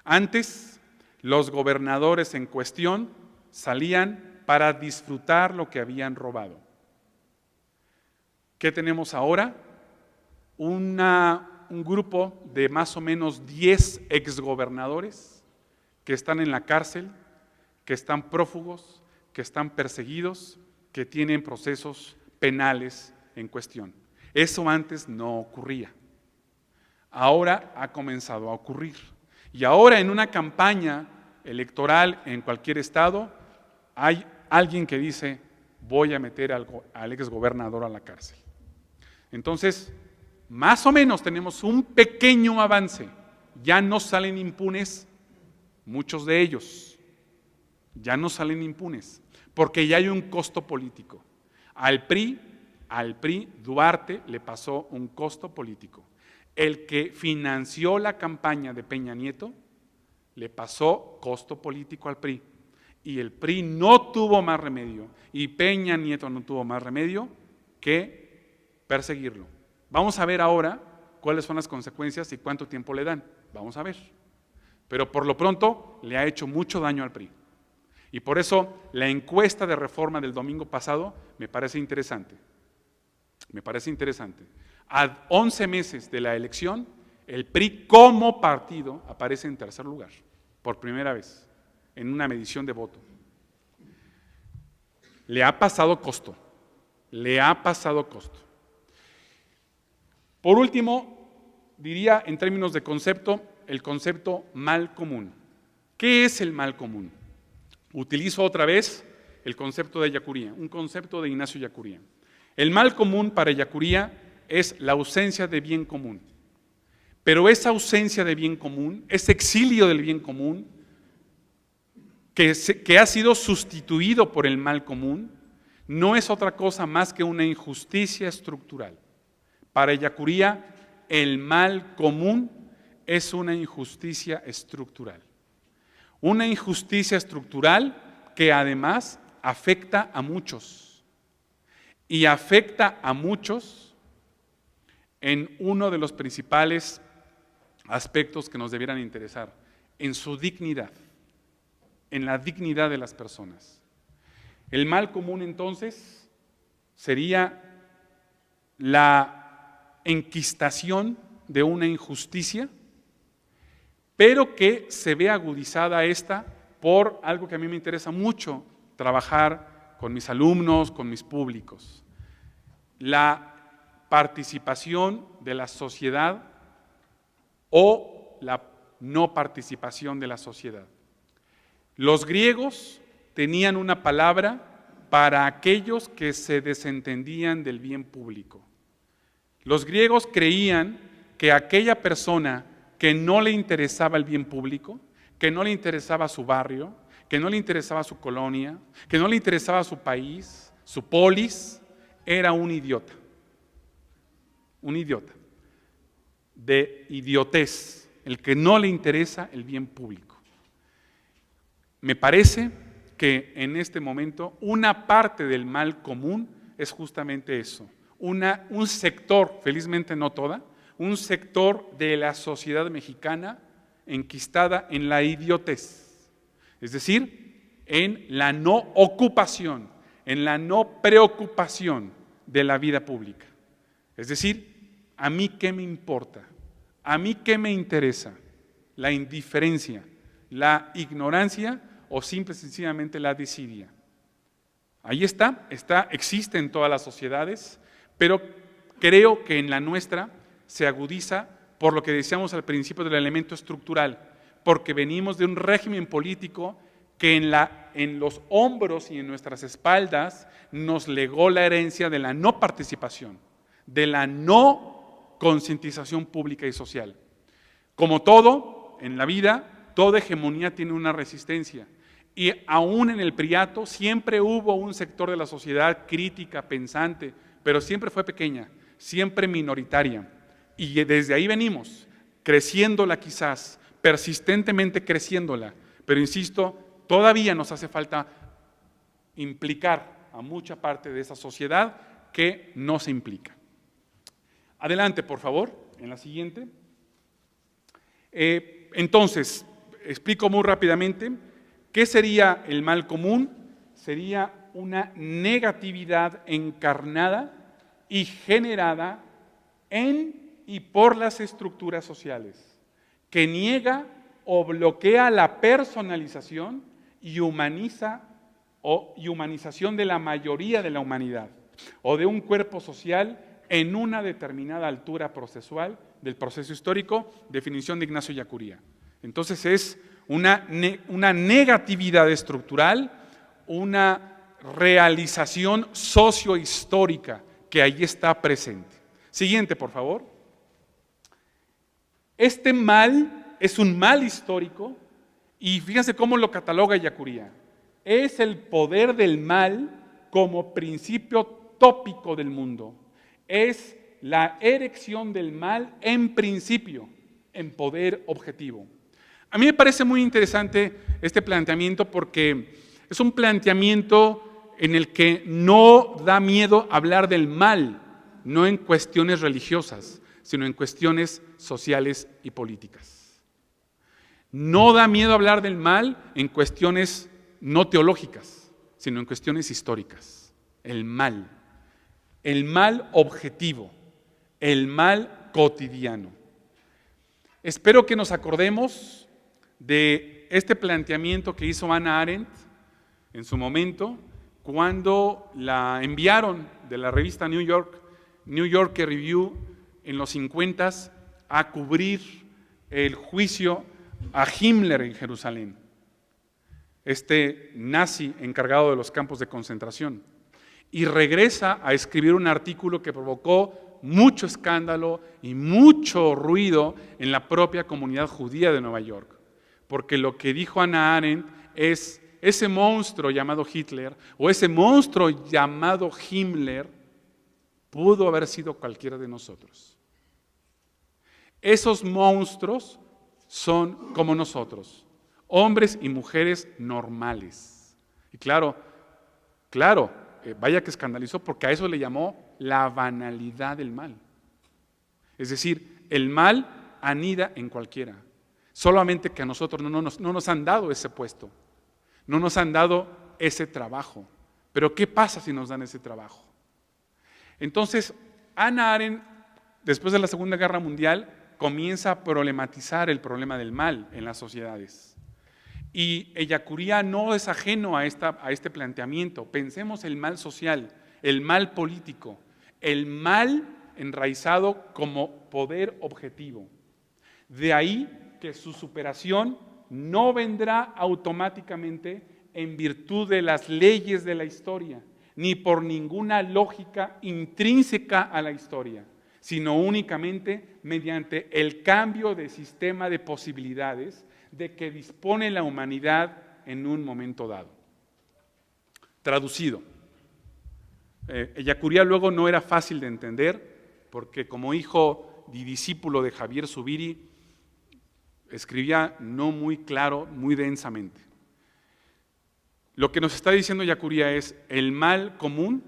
Antes, los gobernadores en cuestión salían para disfrutar lo que habían robado. ¿Qué tenemos ahora? Un grupo de más o menos 10 exgobernadores que están en la cárcel, que están prófugos, que están perseguidos, que tienen procesos penales en cuestión. Eso antes no ocurría. Ahora ha comenzado a ocurrir. Y ahora en una campaña electoral en cualquier estado, hay alguien que dice, voy a meter al exgobernador a la cárcel. Entonces, más o menos tenemos un pequeño avance. Ya no salen impunes muchos de ellos. Ya no salen impunes, porque ya hay un costo político. Al PRI, Duarte le pasó un costo político. El que financió la campaña de Peña Nieto le pasó costo político al PRI. Y el PRI no tuvo más remedio, y Peña Nieto no tuvo más remedio que perseguirlo. Vamos a ver ahora cuáles son las consecuencias y cuánto tiempo le dan. Vamos a ver. Pero por lo pronto le ha hecho mucho daño al PRI. Y por eso la encuesta de Reforma del domingo pasado me parece interesante. Me parece interesante. A 11 meses de la elección, el PRI como partido aparece en tercer lugar, por primera vez, en una medición de voto. Le ha pasado costo. Le ha pasado costo. Por último, diría en términos de concepto, el concepto mal común. ¿Qué es el mal común? Utilizo otra vez el concepto de Ellacuría, un concepto de Ignacio Ellacuría. El mal común para Ellacuría es la ausencia de bien común. Pero esa ausencia de bien común, ese exilio del bien común, que ha sido sustituido por el mal común, no es otra cosa más que una injusticia estructural. Para Ellacuría, el mal común es una injusticia estructural. Una injusticia estructural que además afecta a muchos. Y afecta a muchos en uno de los principales aspectos que nos debieran interesar, en su dignidad, en la dignidad de las personas. El mal común entonces sería la enquistación de una injusticia, pero que se ve agudizada esta por algo que a mí me interesa mucho trabajar con mis alumnos, con mis públicos. La participación de la sociedad o la no participación de la sociedad. Los griegos tenían una palabra para aquellos que se desentendían del bien público. Los griegos creían que aquella persona que no le interesaba el bien público, que no le interesaba su barrio, que no le interesaba su colonia, que no le interesaba su país, su polis, era un idiota. Un idiota. De idiotez, el que no le interesa el bien público. Me parece que en este momento una parte del mal común es justamente eso. Un sector, felizmente no toda, un sector de la sociedad mexicana enquistada en la idiotez, es decir, en la no ocupación, en la no preocupación de la vida pública. Es decir, ¿a mí qué me importa? ¿A mí qué me interesa? La indiferencia, la ignorancia o simple y sencillamente la desidia. Ahí existe en todas las sociedades, pero creo que en la nuestra se agudiza por lo que decíamos al principio del elemento estructural, porque venimos de un régimen político que en los hombros y en nuestras espaldas nos legó la herencia de la no participación, de la no concientización pública y social. Como todo en la vida, toda hegemonía tiene una resistencia. Y aún en el priato siempre hubo un sector de la sociedad crítica, pensante, pero siempre fue pequeña, siempre minoritaria. Y desde ahí venimos, creciéndola quizás, persistentemente creciéndola. Pero insisto, todavía nos hace falta implicar a mucha parte de esa sociedad que no se implica. Adelante, por favor, en la siguiente. Entonces, explico muy rápidamente. ¿Qué sería el mal común? Sería una negatividad encarnada y generada en y por las estructuras sociales, que niega o bloquea la personalización y humanización de la mayoría de la humanidad. o de un cuerpo social en una determinada altura procesual del proceso histórico, definición de Ignacio Ellacuría. Entonces es una negatividad estructural, una realización sociohistórica que ahí está presente. Siguiente, por favor. Este mal es un mal histórico y fíjense cómo lo cataloga Ellacuría. Es el poder del mal como principio tópico del mundo. Es la erección del mal en principio, en poder objetivo. A mí me parece muy interesante este planteamiento porque es un planteamiento en el que no da miedo hablar del mal, no en cuestiones religiosas, sino en cuestiones sociales y políticas. No da miedo hablar del mal en cuestiones no teológicas, sino en cuestiones históricas. El mal objetivo, el mal cotidiano. Espero que nos acordemos de este planteamiento que hizo Hannah Arendt en su momento, cuando la enviaron de la revista New Yorker Review en los 50s a cubrir el juicio a Himmler en Jerusalén, este nazi encargado de los campos de concentración, y regresa a escribir un artículo que provocó mucho escándalo y mucho ruido en la propia comunidad judía de Nueva York, porque lo que dijo Hannah Arendt es: ese monstruo llamado Hitler o ese monstruo llamado Himmler pudo haber sido cualquiera de nosotros. Esos monstruos son como nosotros, hombres y mujeres normales. Y claro, vaya que escandalizó, porque a eso le llamó la banalidad del mal. Es decir, el mal anida en cualquiera, solamente que a nosotros no nos han dado ese puesto, no nos han dado ese trabajo. Pero ¿qué pasa si nos dan ese trabajo? Entonces, Hannah Arendt, después de la Segunda Guerra Mundial, comienza a problematizar el problema del mal en las sociedades. Y Ellacuría no es ajeno a este planteamiento. Pensemos el mal social, el mal político, el mal enraizado como poder objetivo. De ahí que su superación no vendrá automáticamente en virtud de las leyes de la historia, ni por ninguna lógica intrínseca a la historia, sino únicamente mediante el cambio de sistema de posibilidades de que dispone la humanidad en un momento dado. Traducido, Ellacuría luego no era fácil de entender, porque como hijo y discípulo de Javier Zubiri, escribía no muy claro, muy densamente. Lo que nos está diciendo Ellacuría es: el mal común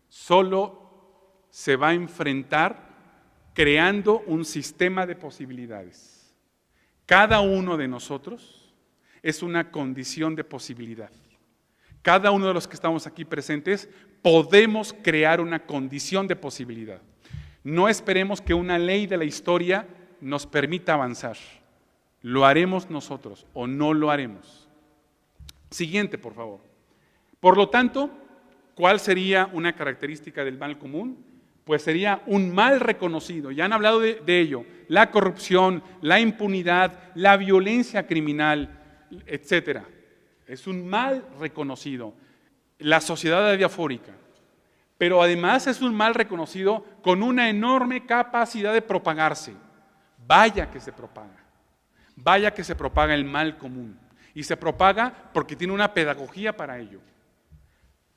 solo se va a enfrentar creando un sistema de posibilidades. Cada uno de nosotros es una condición de posibilidad. Cada uno de los que estamos aquí presentes podemos crear una condición de posibilidad. No esperemos que una ley de la historia nos permita avanzar. ¿Lo haremos nosotros o no lo haremos? Siguiente, por favor. Por lo tanto, ¿cuál sería una característica del mal común? Pues sería un mal reconocido. Ya han hablado de ello. La corrupción, la impunidad, la violencia criminal, etcétera. Es un mal reconocido. La sociedad adiafórica. Pero además es un mal reconocido con una enorme capacidad de propagarse. Vaya que se propaga. Vaya que se propaga el mal común. Y se propaga porque tiene una pedagogía para ello.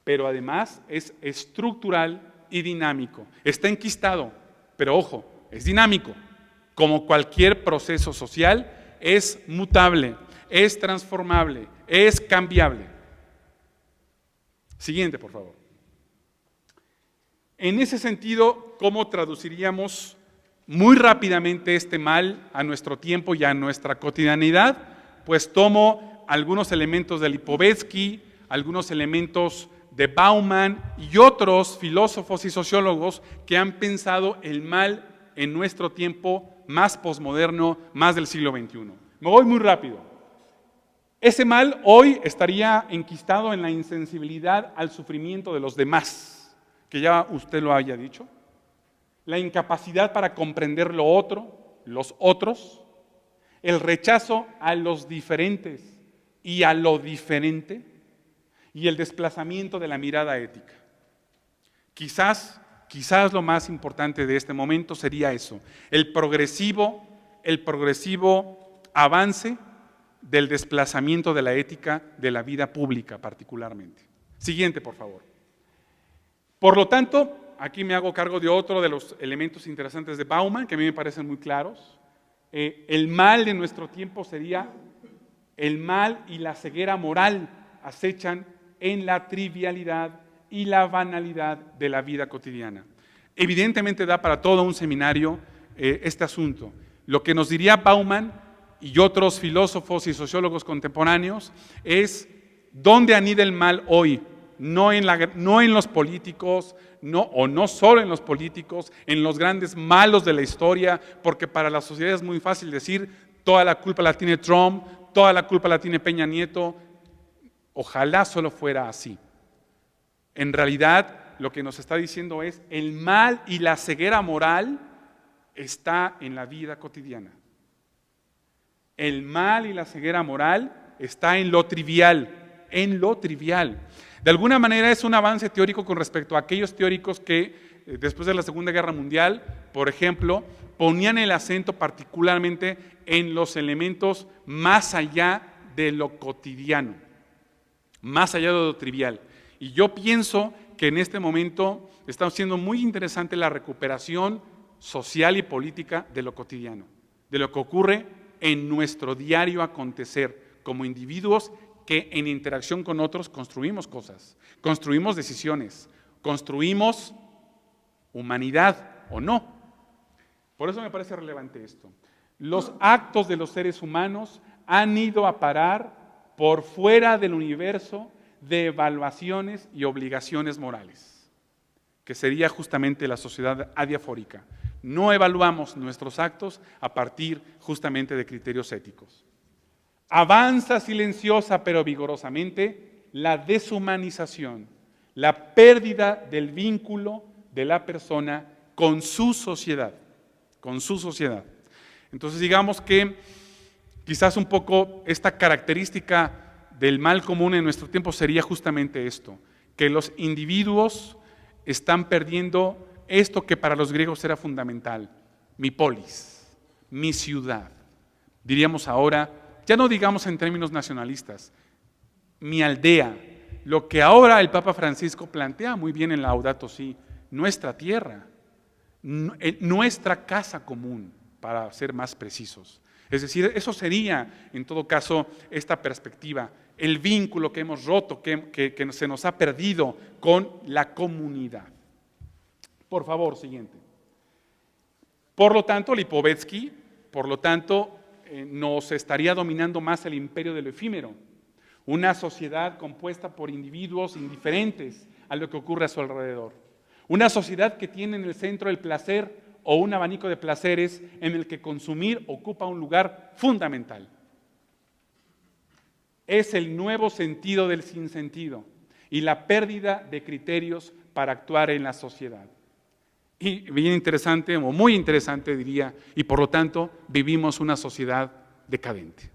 Pero además es estructural y dinámico. Está enquistado, pero ojo, es dinámico. Como cualquier proceso social, es mutable, es transformable, es cambiable. Siguiente, por favor. En ese sentido, ¿cómo traduciríamos muy rápidamente este mal a nuestro tiempo y a nuestra cotidianidad? Pues tomo algunos elementos de Lipovetsky, algunos elementos de Bauman y otros filósofos y sociólogos que han pensado el mal en nuestro tiempo más posmoderno, más del siglo XXI. Me voy muy rápido. Ese mal hoy estaría enquistado en la insensibilidad al sufrimiento de los demás. que ya usted lo haya dicho, la incapacidad para comprender lo otro, los otros, el rechazo a los diferentes y a lo diferente, y el desplazamiento de la mirada ética. Quizás lo más importante de este momento sería eso, el progresivo avance del desplazamiento de la ética de la vida pública particularmente. Siguiente, por favor. Por lo tanto, aquí me hago cargo de otro de los elementos interesantes de Bauman, que a mí me parecen muy claros. El mal de nuestro tiempo sería el mal y la ceguera moral acechan en la trivialidad y la banalidad de la vida cotidiana. Evidentemente da para todo un seminario este asunto. Lo que nos diría Bauman y otros filósofos y sociólogos contemporáneos es dónde anida el mal hoy, no en los políticos, no solo en los políticos, en los grandes malos de la historia, porque para la sociedad es muy fácil decir toda la culpa la tiene Trump, toda la culpa la tiene Peña Nieto. Ojalá solo fuera así. En realidad, lo que nos está diciendo es el mal y la ceguera moral está en la vida cotidiana. El mal y la ceguera moral está en lo trivial, en lo trivial. De alguna manera es un avance teórico con respecto a aquellos teóricos que después de la Segunda Guerra Mundial, por ejemplo, ponían el acento particularmente en los elementos más allá de lo cotidiano, más allá de lo trivial. Y yo pienso que en este momento está siendo muy interesante la recuperación social y política de lo cotidiano, de lo que ocurre en nuestro diario acontecer como individuos que en interacción con otros construimos cosas, construimos decisiones, construimos humanidad o no. Por eso me parece relevante esto. Los actos de los seres humanos han ido a parar por fuera del universo de evaluaciones y obligaciones morales, que sería justamente la sociedad adiafórica. No evaluamos nuestros actos a partir justamente de criterios éticos. Avanza silenciosa pero vigorosamente la deshumanización, la pérdida del vínculo de la persona con su sociedad, con su sociedad. Entonces digamos que quizás un poco esta característica del mal común en nuestro tiempo sería justamente esto, que los individuos están perdiendo esto que para los griegos era fundamental, mi polis, mi ciudad. Diríamos ahora, ya no digamos en términos nacionalistas, mi aldea, lo que ahora el Papa Francisco plantea muy bien en Laudato Si, nuestra tierra, nuestra casa común, para ser más precisos. Es decir, eso sería, en todo caso, esta perspectiva, el vínculo que hemos roto, que se nos ha perdido con la comunidad. Por favor, siguiente. Por lo tanto, Lipovetsky, nos estaría dominando más el imperio de lo efímero, una sociedad compuesta por individuos indiferentes a lo que ocurre a su alrededor, una sociedad que tiene en el centro el placer o un abanico de placeres en el que consumir ocupa un lugar fundamental. Es el nuevo sentido del sinsentido y la pérdida de criterios para actuar en la sociedad. Y bien interesante, o muy interesante diría, y por lo tanto vivimos una sociedad decadente.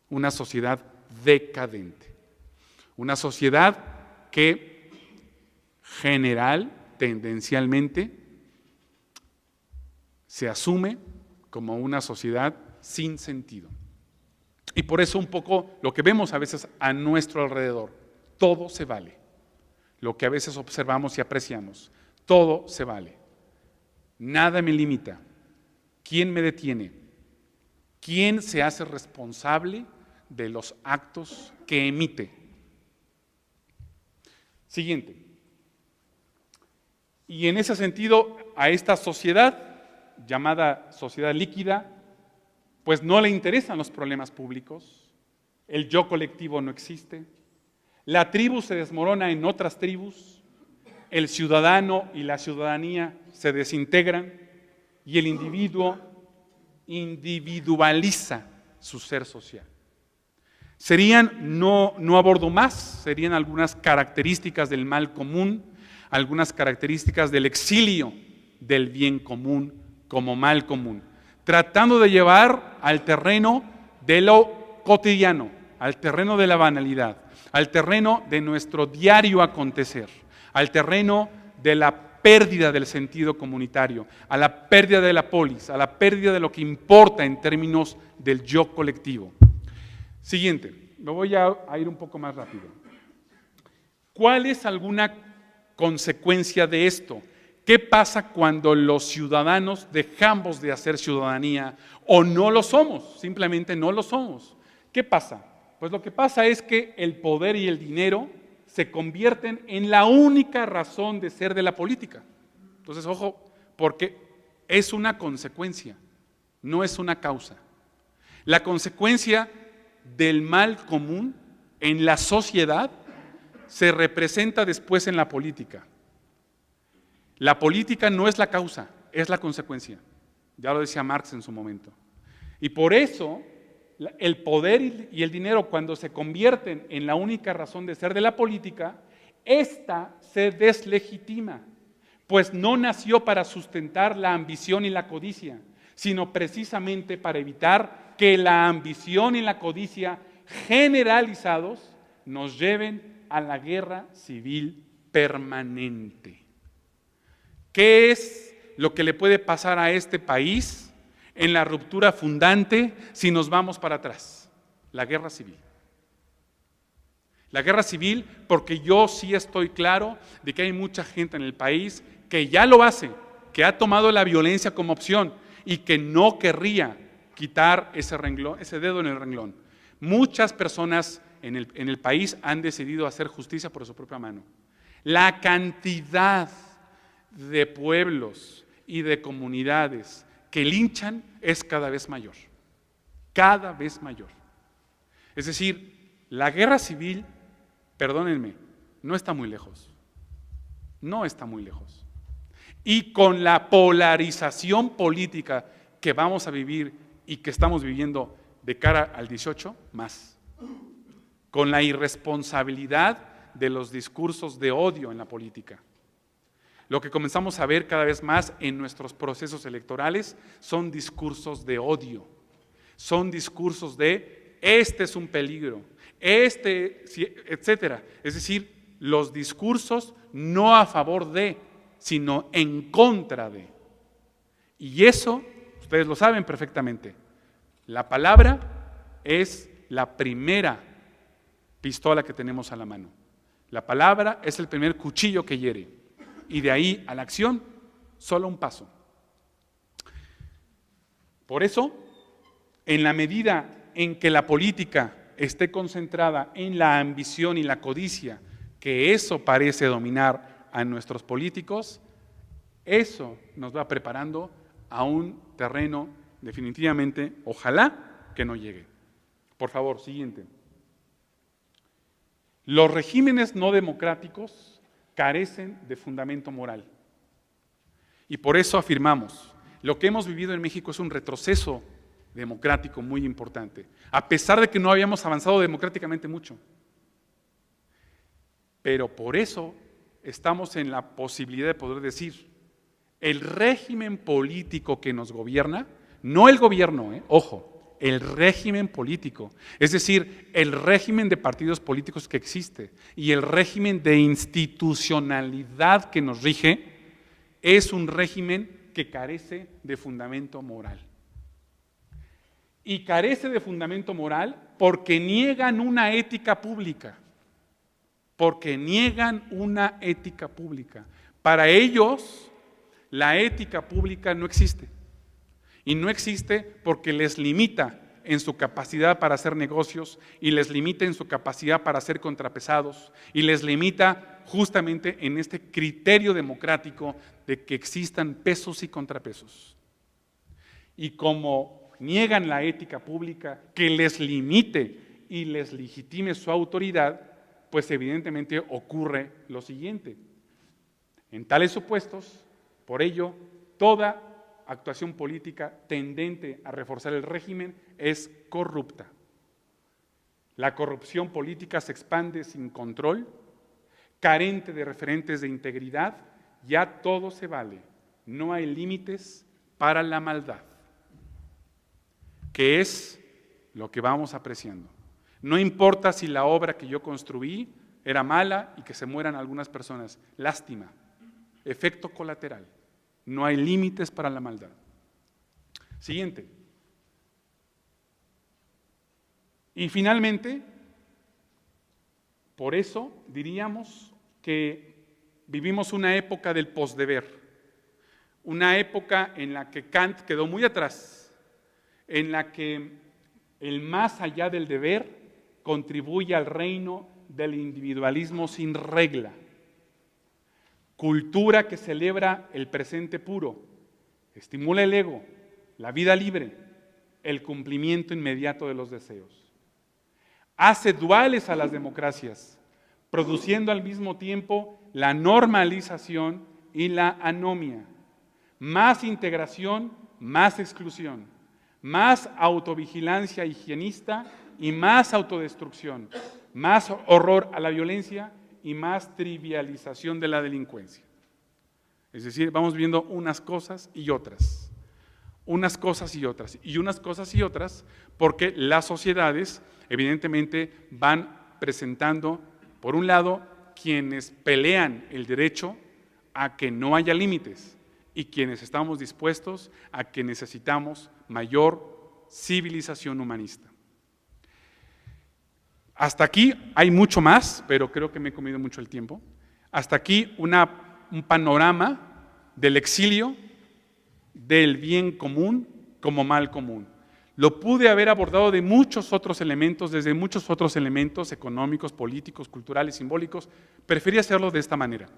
Una sociedad decadente. Una sociedad que tendencialmente, se asume como una sociedad sin sentido. Y por eso un poco lo que vemos a veces a nuestro alrededor, todo se vale. Lo que a veces observamos y apreciamos, todo se vale. Nada me limita. ¿Quién me detiene? ¿Quién se hace responsable de los actos que emite? Siguiente. Y en ese sentido, a esta sociedad llamada sociedad líquida, pues no le interesan los problemas públicos, el yo colectivo no existe, la tribu se desmorona en otras tribus, el ciudadano y la ciudadanía se desintegran y el individuo individualiza su ser social. No abordo más, serían algunas características del mal común, algunas características del exilio del bien común como mal común, tratando de llevar al terreno de lo cotidiano, al terreno de la banalidad, al terreno de nuestro diario acontecer, al terreno de la pérdida del sentido comunitario, a la pérdida de la polis, a la pérdida de lo que importa en términos del yo colectivo. Siguiente, me voy a ir un poco más rápido. ¿Cuál es alguna consecuencia de esto? ¿Qué pasa cuando los ciudadanos dejamos de hacer ciudadanía o no lo somos? Simplemente no lo somos. ¿Qué pasa? Pues lo que pasa es que el poder y el dinero se convierten en la única razón de ser de la política. Entonces, ojo, porque es una consecuencia, no es una causa. La consecuencia del mal común en la sociedad se representa después en la política. La política no es la causa, es la consecuencia. Ya lo decía Marx en su momento. Y por eso el poder y el dinero, cuando se convierten en la única razón de ser de la política, ésta se deslegitima, pues no nació para sustentar la ambición y la codicia, sino precisamente para evitar que la ambición y la codicia generalizados nos lleven a la guerra civil permanente. ¿Qué es lo que le puede pasar a este país en la ruptura fundante si nos vamos para atrás? La guerra civil. La guerra civil, porque yo sí estoy claro de que hay mucha gente en el país que ya lo hace, que ha tomado la violencia como opción y que no querría quitar ese renglón, ese dedo en el renglón. Muchas personas en el país han decidido hacer justicia por su propia mano. La cantidad de pueblos y de comunidades que linchan es cada vez mayor, cada vez mayor. Es decir, la guerra civil, perdónenme, no está muy lejos, no está muy lejos. Y con la polarización política que vamos a vivir y que estamos viviendo de cara al 18, más. Con la irresponsabilidad de los discursos de odio en la política. Lo que comenzamos a ver cada vez más en nuestros procesos electorales son discursos de odio, son discursos de este es un peligro, etcétera. Es decir, los discursos no a favor de, sino en contra de. Y eso, ustedes lo saben perfectamente, la palabra es la primera pistola que tenemos a la mano. La palabra es el primer cuchillo que hiere. Y de ahí a la acción, solo un paso. Por eso, en la medida en que la política esté concentrada en la ambición y la codicia, que eso parece dominar a nuestros políticos, eso nos va preparando a un terreno definitivamente, ojalá, que no llegue. Por favor, siguiente. Los regímenes no democráticos carecen de fundamento moral. Y por eso afirmamos, lo que hemos vivido en México es un retroceso democrático muy importante, a pesar de que no habíamos avanzado democráticamente mucho. Pero por eso estamos en la posibilidad de poder decir, el régimen político que nos gobierna, no el gobierno, ojo, el régimen político, es decir, el régimen de partidos políticos que existe y el régimen de institucionalidad que nos rige, es un régimen que carece de fundamento moral. Y carece de fundamento moral porque niegan una ética pública. Porque niegan una ética pública. Para ellos, la ética pública no existe. Y no existe porque les limita en su capacidad para hacer negocios y les limita en su capacidad para ser contrapesados y les limita justamente en este criterio democrático de que existan pesos y contrapesos. Y como niegan la ética pública que les limite y les legitime su autoridad, pues evidentemente ocurre lo siguiente. En tales supuestos, por ello, toda actuación política tendente a reforzar el régimen es corrupta. La corrupción política se expande sin control, carente de referentes de integridad, ya todo se vale. No hay límites para la maldad, que es lo que vamos apreciando. No importa si la obra que yo construí era mala y que se mueran algunas personas. Lástima, efecto colateral. No hay límites para la maldad. Siguiente. Y finalmente, por eso diríamos que vivimos una época del posdeber, una época en la que Kant quedó muy atrás, en la que el más allá del deber contribuye al reino del individualismo sin regla. Cultura que celebra el presente puro, estimula el ego, la vida libre, el cumplimiento inmediato de los deseos. Hace duales a las democracias, produciendo al mismo tiempo la normalización y la anomia. Más integración, más exclusión, más autovigilancia higienista y más autodestrucción, más horror a la violencia y más trivialización de la delincuencia. Es decir, vamos viendo unas cosas y otras, unas cosas y otras, y unas cosas y otras, porque las sociedades evidentemente van presentando, por un lado, quienes pelean el derecho a que no haya límites y quienes estamos dispuestos a que necesitamos mayor civilización humanista. Hasta aquí hay mucho más, pero creo que me he comido mucho el tiempo. Hasta aquí un panorama del exilio, del bien común como mal común. Lo pude haber abordado de muchos otros elementos, desde muchos otros elementos económicos, políticos, culturales, simbólicos. Preferí hacerlo de esta manera,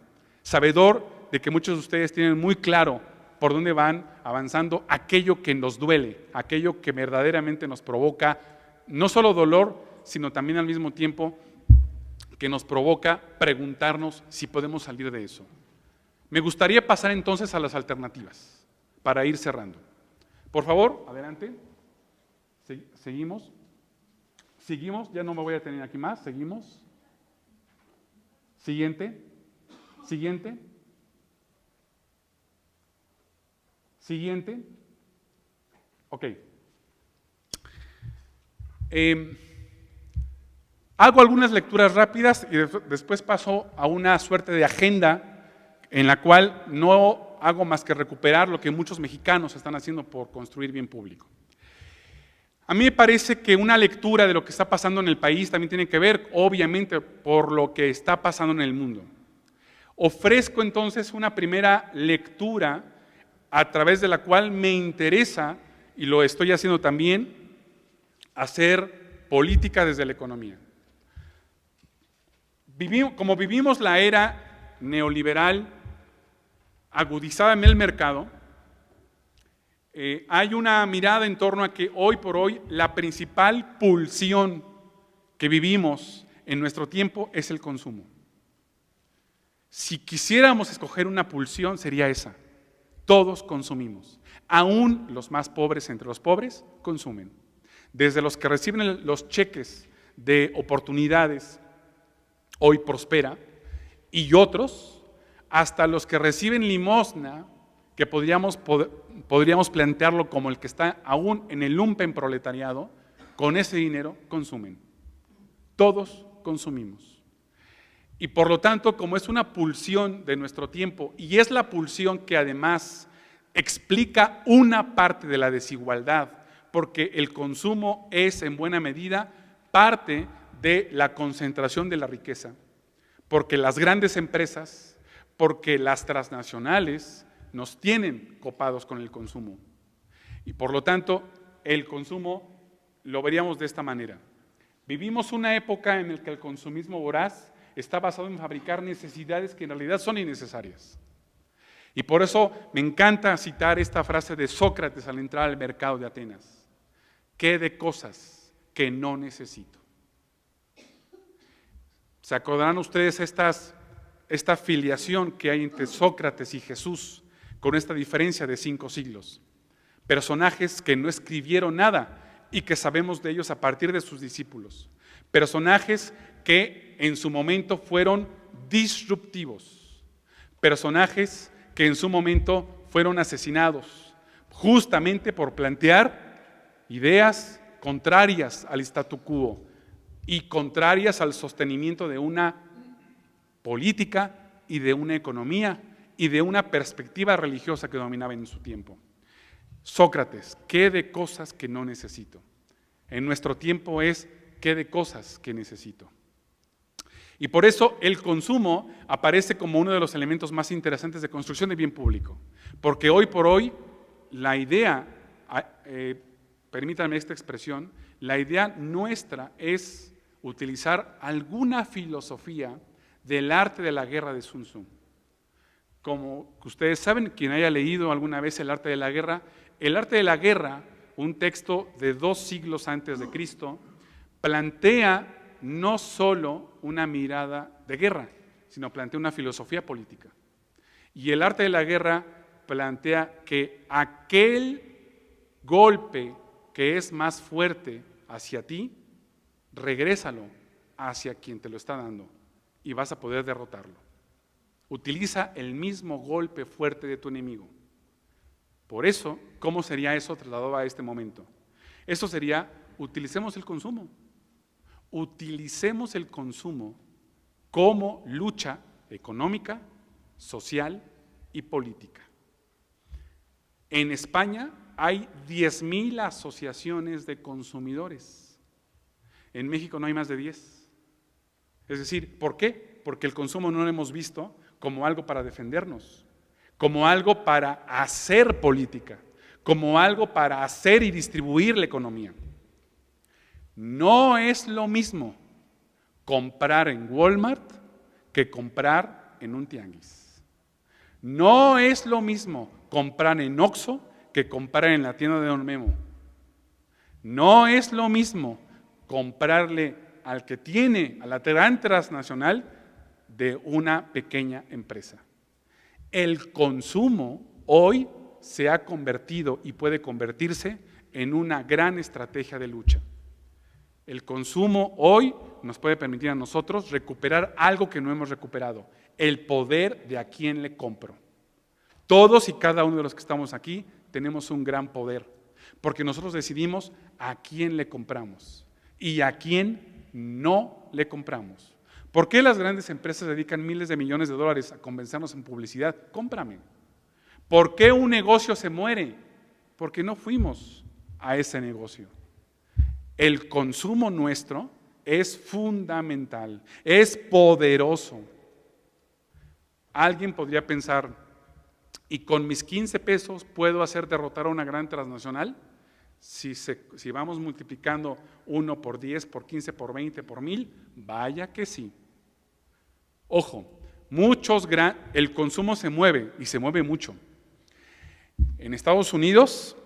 sabedor de que muchos de ustedes tienen muy claro por dónde van avanzando aquello que nos duele, aquello que verdaderamente nos provoca no solo dolor, sino también al mismo tiempo que nos provoca preguntarnos si podemos salir de eso. Me gustaría pasar entonces a las alternativas, para ir cerrando. Por favor, adelante. Seguimos. Seguimos, ya no me voy a tener aquí más, seguimos. Siguiente. Siguiente. Siguiente. Ok. Hago algunas lecturas rápidas y después paso a una suerte de agenda en la cual no hago más que recuperar lo que muchos mexicanos están haciendo por construir bien público. A mí me parece que una lectura de lo que está pasando en el país también tiene que ver, obviamente, por lo que está pasando en el mundo. Ofrezco entonces una primera lectura a través de la cual me interesa, y lo estoy haciendo también, hacer política desde la economía. Como vivimos la era neoliberal agudizada en el mercado, hay una mirada en torno a que hoy por hoy la principal pulsión que vivimos en nuestro tiempo es el consumo. Si quisiéramos escoger una pulsión sería esa. Todos consumimos. Aún los más pobres entre los pobres consumen. Desde los que reciben los cheques de oportunidades, hoy prospera, y otros, hasta los que reciben limosna, que podríamos plantearlo como el que está aún en el lumpen proletariado, con ese dinero consumen. Todos consumimos. Y por lo tanto, como es una pulsión de nuestro tiempo, y es la pulsión que además explica una parte de la desigualdad, porque el consumo es en buena medida parte de la concentración de la riqueza, porque las grandes empresas, porque las transnacionales nos tienen copados con el consumo. Y por lo tanto, el consumo lo veríamos de esta manera. Vivimos una época en la que el consumismo voraz está basado en fabricar necesidades que en realidad son innecesarias. Y por eso me encanta citar esta frase de Sócrates al entrar al mercado de Atenas. ¿Qué de cosas que no necesito? ¿Se acordarán ustedes esta filiación que hay entre Sócrates y Jesús, con esta diferencia de 5 siglos? Personajes que no escribieron nada y que sabemos de ellos a partir de sus discípulos. Personajes que en su momento fueron disruptivos, personajes que en su momento fueron asesinados justamente por plantear ideas contrarias al statu quo y contrarias al sostenimiento de una política y de una economía y de una perspectiva religiosa que dominaba en su tiempo. Sócrates, ¿qué de cosas que no necesito? En nuestro tiempo es ¿qué de cosas que necesito? Y por eso el consumo aparece como uno de los elementos más interesantes de construcción de bien público. Porque hoy por hoy la idea, permítanme esta expresión, la idea nuestra es utilizar alguna filosofía del arte de la guerra de Sun Tzu. Como ustedes saben, quien haya leído alguna vez El arte de la guerra, un texto de 2 siglos antes de Cristo, plantea no solo una mirada de guerra, sino plantea una filosofía política. Y el arte de la guerra plantea que aquel golpe que es más fuerte hacia ti, regrésalo hacia quien te lo está dando y vas a poder derrotarlo. Utiliza el mismo golpe fuerte de tu enemigo. Por eso, ¿cómo sería eso trasladado a este momento? Eso sería, utilicemos el consumo. Utilicemos el consumo como lucha económica, social y política. En España hay 10,000 asociaciones de consumidores. En México no hay más de 10. Es decir, ¿por qué? Porque el consumo no lo hemos visto como algo para defendernos, como algo para hacer política, como algo para hacer y distribuir la economía. No es lo mismo comprar en Walmart que comprar en un tianguis. No es lo mismo comprar en Oxxo que comprar en la tienda de Don Memo. No es lo mismo comprarle al que tiene, a la gran transnacional, de una pequeña empresa. El consumo hoy se ha convertido y puede convertirse en una gran estrategia de lucha. El consumo hoy nos puede permitir a nosotros recuperar algo que no hemos recuperado, el poder de a quién le compro. Todos y cada uno de los que estamos aquí tenemos un gran poder, porque nosotros decidimos a quién le compramos y a quién no le compramos. ¿Por qué las grandes empresas dedican miles de millones de dólares a convencernos en publicidad? Cómprame. ¿Por qué un negocio se muere? Porque no fuimos a ese negocio. El consumo nuestro es fundamental, es poderoso. Alguien podría pensar, ¿y con mis 15 pesos puedo hacer derrotar a una gran transnacional? Si vamos multiplicando 1 por 10, por 15, por 20, por 1000, vaya que sí. Ojo, el consumo se mueve y se mueve mucho. En Estados Unidos,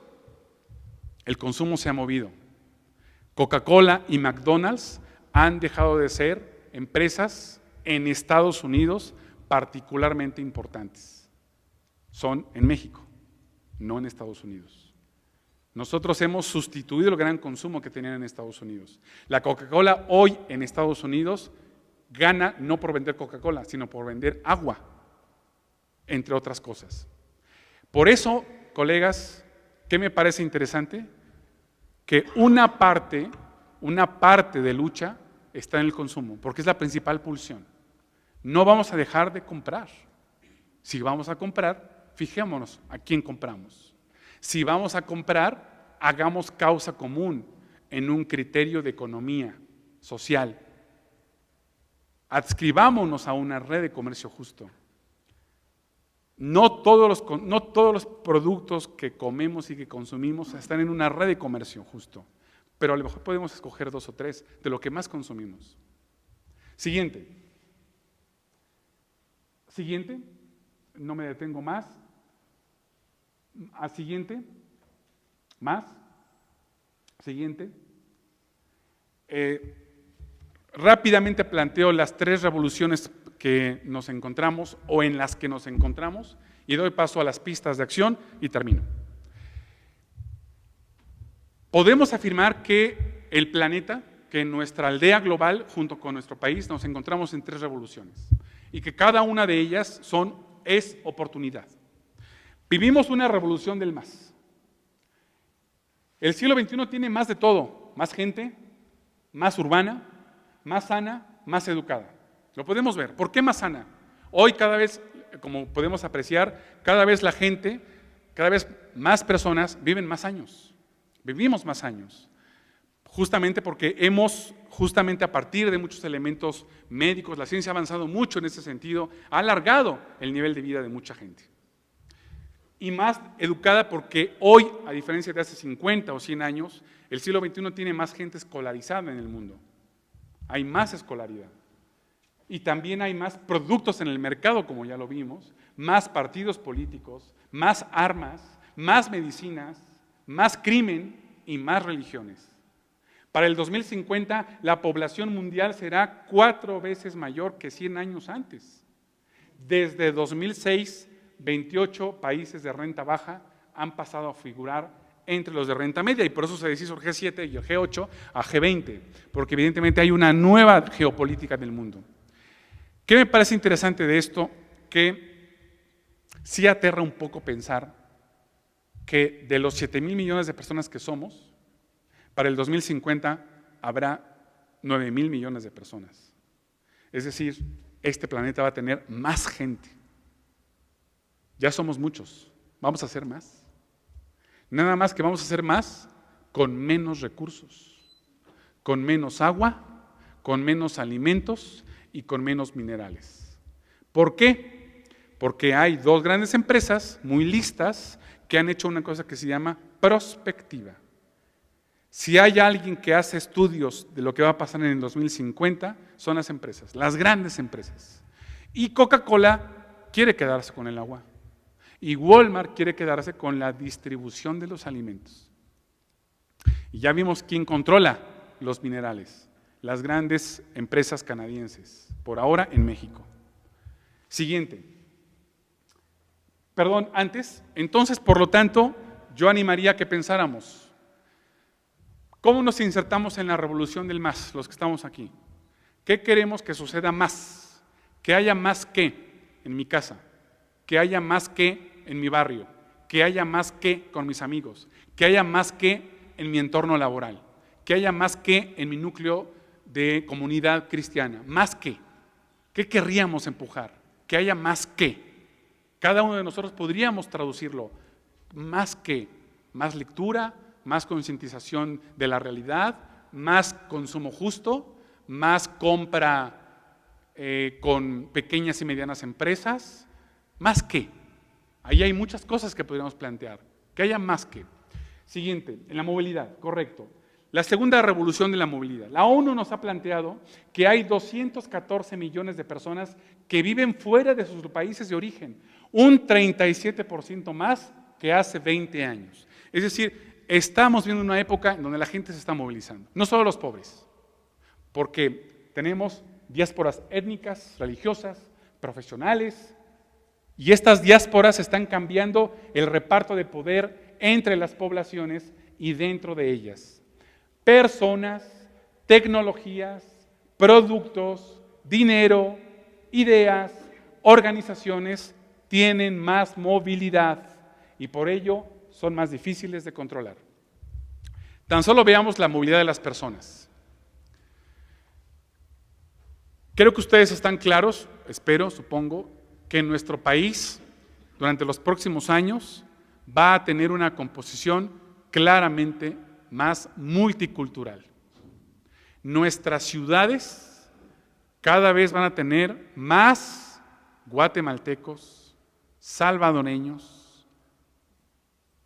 el consumo se ha movido. Coca-Cola y McDonald's han dejado de ser empresas en Estados Unidos particularmente importantes. Son en México, no en Estados Unidos. Nosotros hemos sustituido el gran consumo que tenían en Estados Unidos. La Coca-Cola hoy en Estados Unidos gana no por vender Coca-Cola, sino por vender agua, entre otras cosas. Por eso, colegas, ¿qué me parece interesante? Que una parte de lucha está en el consumo, porque es la principal pulsión. No vamos a dejar de comprar. Si vamos a comprar, fijémonos a quién compramos. Si vamos a comprar, hagamos causa común en un criterio de economía social. Adscribámonos a una red de comercio justo. No todos los productos que comemos y que consumimos están en una red de comercio justo, pero a lo mejor podemos escoger 2 o 3 de lo que más consumimos. Siguiente, no me detengo más. Siguiente. Rápidamente planteo las 3 revoluciones que nos encontramos o en las que nos encontramos y doy paso a las pistas de acción y termino. Podemos afirmar que el planeta, que nuestra aldea global junto con nuestro país nos encontramos en 3 revoluciones. y que cada una de ellas es oportunidad. Vivimos una revolución del más. El siglo XXI tiene más de todo, más gente, más urbana, más sana, más educada. Lo podemos ver. ¿Por qué más sana? Hoy cada vez, como podemos apreciar, cada vez la gente, cada vez más personas viven más años. Vivimos más años. Justamente porque justamente a partir de muchos elementos médicos, la ciencia ha avanzado mucho en ese sentido, ha alargado el nivel de vida de mucha gente. Y más educada porque hoy, a diferencia de hace 50 o 100 años, el siglo XXI tiene más gente escolarizada en el mundo. Hay más escolaridad. Y también hay más productos en el mercado, como ya lo vimos, más partidos políticos, más armas, más medicinas, más crimen y más religiones. Para el 2050, la población mundial será 4 veces mayor que 100 años antes. Desde 2006, 28 países de renta baja han pasado a figurar entre los de renta media, y por eso se deshizo el G7 y el G8 a G20, porque evidentemente hay una nueva geopolítica del mundo. ¿Qué me parece interesante de esto? Que sí aterra un poco pensar que de los 7,000 millones de personas que somos, para el 2050 habrá 9,000 millones de personas. Es decir, este planeta va a tener más gente. Ya somos muchos, vamos a hacer más. Nada más que vamos a hacer más con menos recursos, con menos agua, con menos alimentos y con menos minerales. ¿Por qué? Porque hay 2 grandes empresas muy listas que han hecho una cosa que se llama prospectiva. Si hay alguien que hace estudios de lo que va a pasar en el 2050, son las empresas, las grandes empresas. Y Coca-Cola quiere quedarse con el agua. Y Walmart quiere quedarse con la distribución de los alimentos. Y ya vimos quién controla los minerales, las grandes empresas canadienses, por ahora en México. Siguiente. Perdón, antes. Entonces, por lo tanto, yo animaría a que pensáramos, ¿cómo nos insertamos en la revolución del más, los que estamos aquí? ¿Qué queremos que suceda más? Que haya más que en mi casa, que haya más que en mi barrio, que haya más que con mis amigos, que haya más que en mi entorno laboral, que haya más que en mi núcleo de comunidad cristiana, más que. ¿Qué querríamos empujar? Que haya más que. Cada uno de nosotros podríamos traducirlo, más que, más lectura, más concientización de la realidad, más consumo justo, más compra con pequeñas y medianas empresas, más que. Ahí hay muchas cosas que podríamos plantear, que haya más que. Siguiente, en la movilidad, correcto. La segunda revolución de la movilidad. La ONU nos ha planteado que hay 214 millones de personas que viven fuera de sus países de origen, un 37% más que hace 20 años. Es decir, estamos viendo una época en donde la gente se está movilizando, no solo los pobres, porque tenemos diásporas étnicas, religiosas, profesionales, y estas diásporas están cambiando el reparto de poder entre las poblaciones y dentro de ellas. Personas, tecnologías, productos, dinero, ideas, organizaciones tienen más movilidad y por ello son más difíciles de controlar. Tan solo veamos la movilidad de las personas. Creo que ustedes están claros, espero, supongo, que nuestro país durante los próximos años va a tener una composición claramente más multicultural. Nuestras ciudades cada vez van a tener más guatemaltecos, salvadoreños,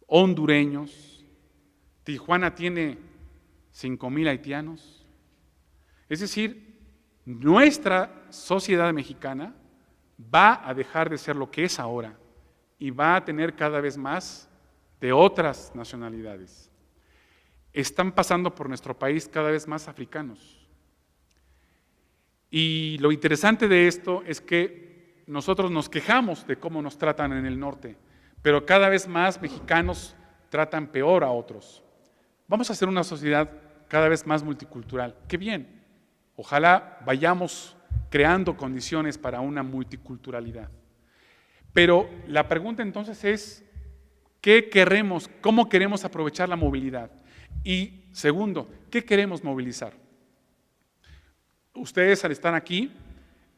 hondureños. Tijuana tiene 5,000 haitianos. Es decir, nuestra sociedad mexicana va a dejar de ser lo que es ahora y va a tener cada vez más de otras nacionalidades. Están pasando por nuestro país cada vez más africanos. Y lo interesante de esto es que nosotros nos quejamos de cómo nos tratan en el norte, pero cada vez más mexicanos tratan peor a otros. Vamos a hacer una sociedad cada vez más multicultural. ¡Qué bien! Ojalá vayamos creando condiciones para una multiculturalidad. Pero la pregunta entonces es, ¿qué queremos? ¿Cómo queremos aprovechar la movilidad? Y segundo, ¿qué queremos movilizar? Ustedes al estar aquí,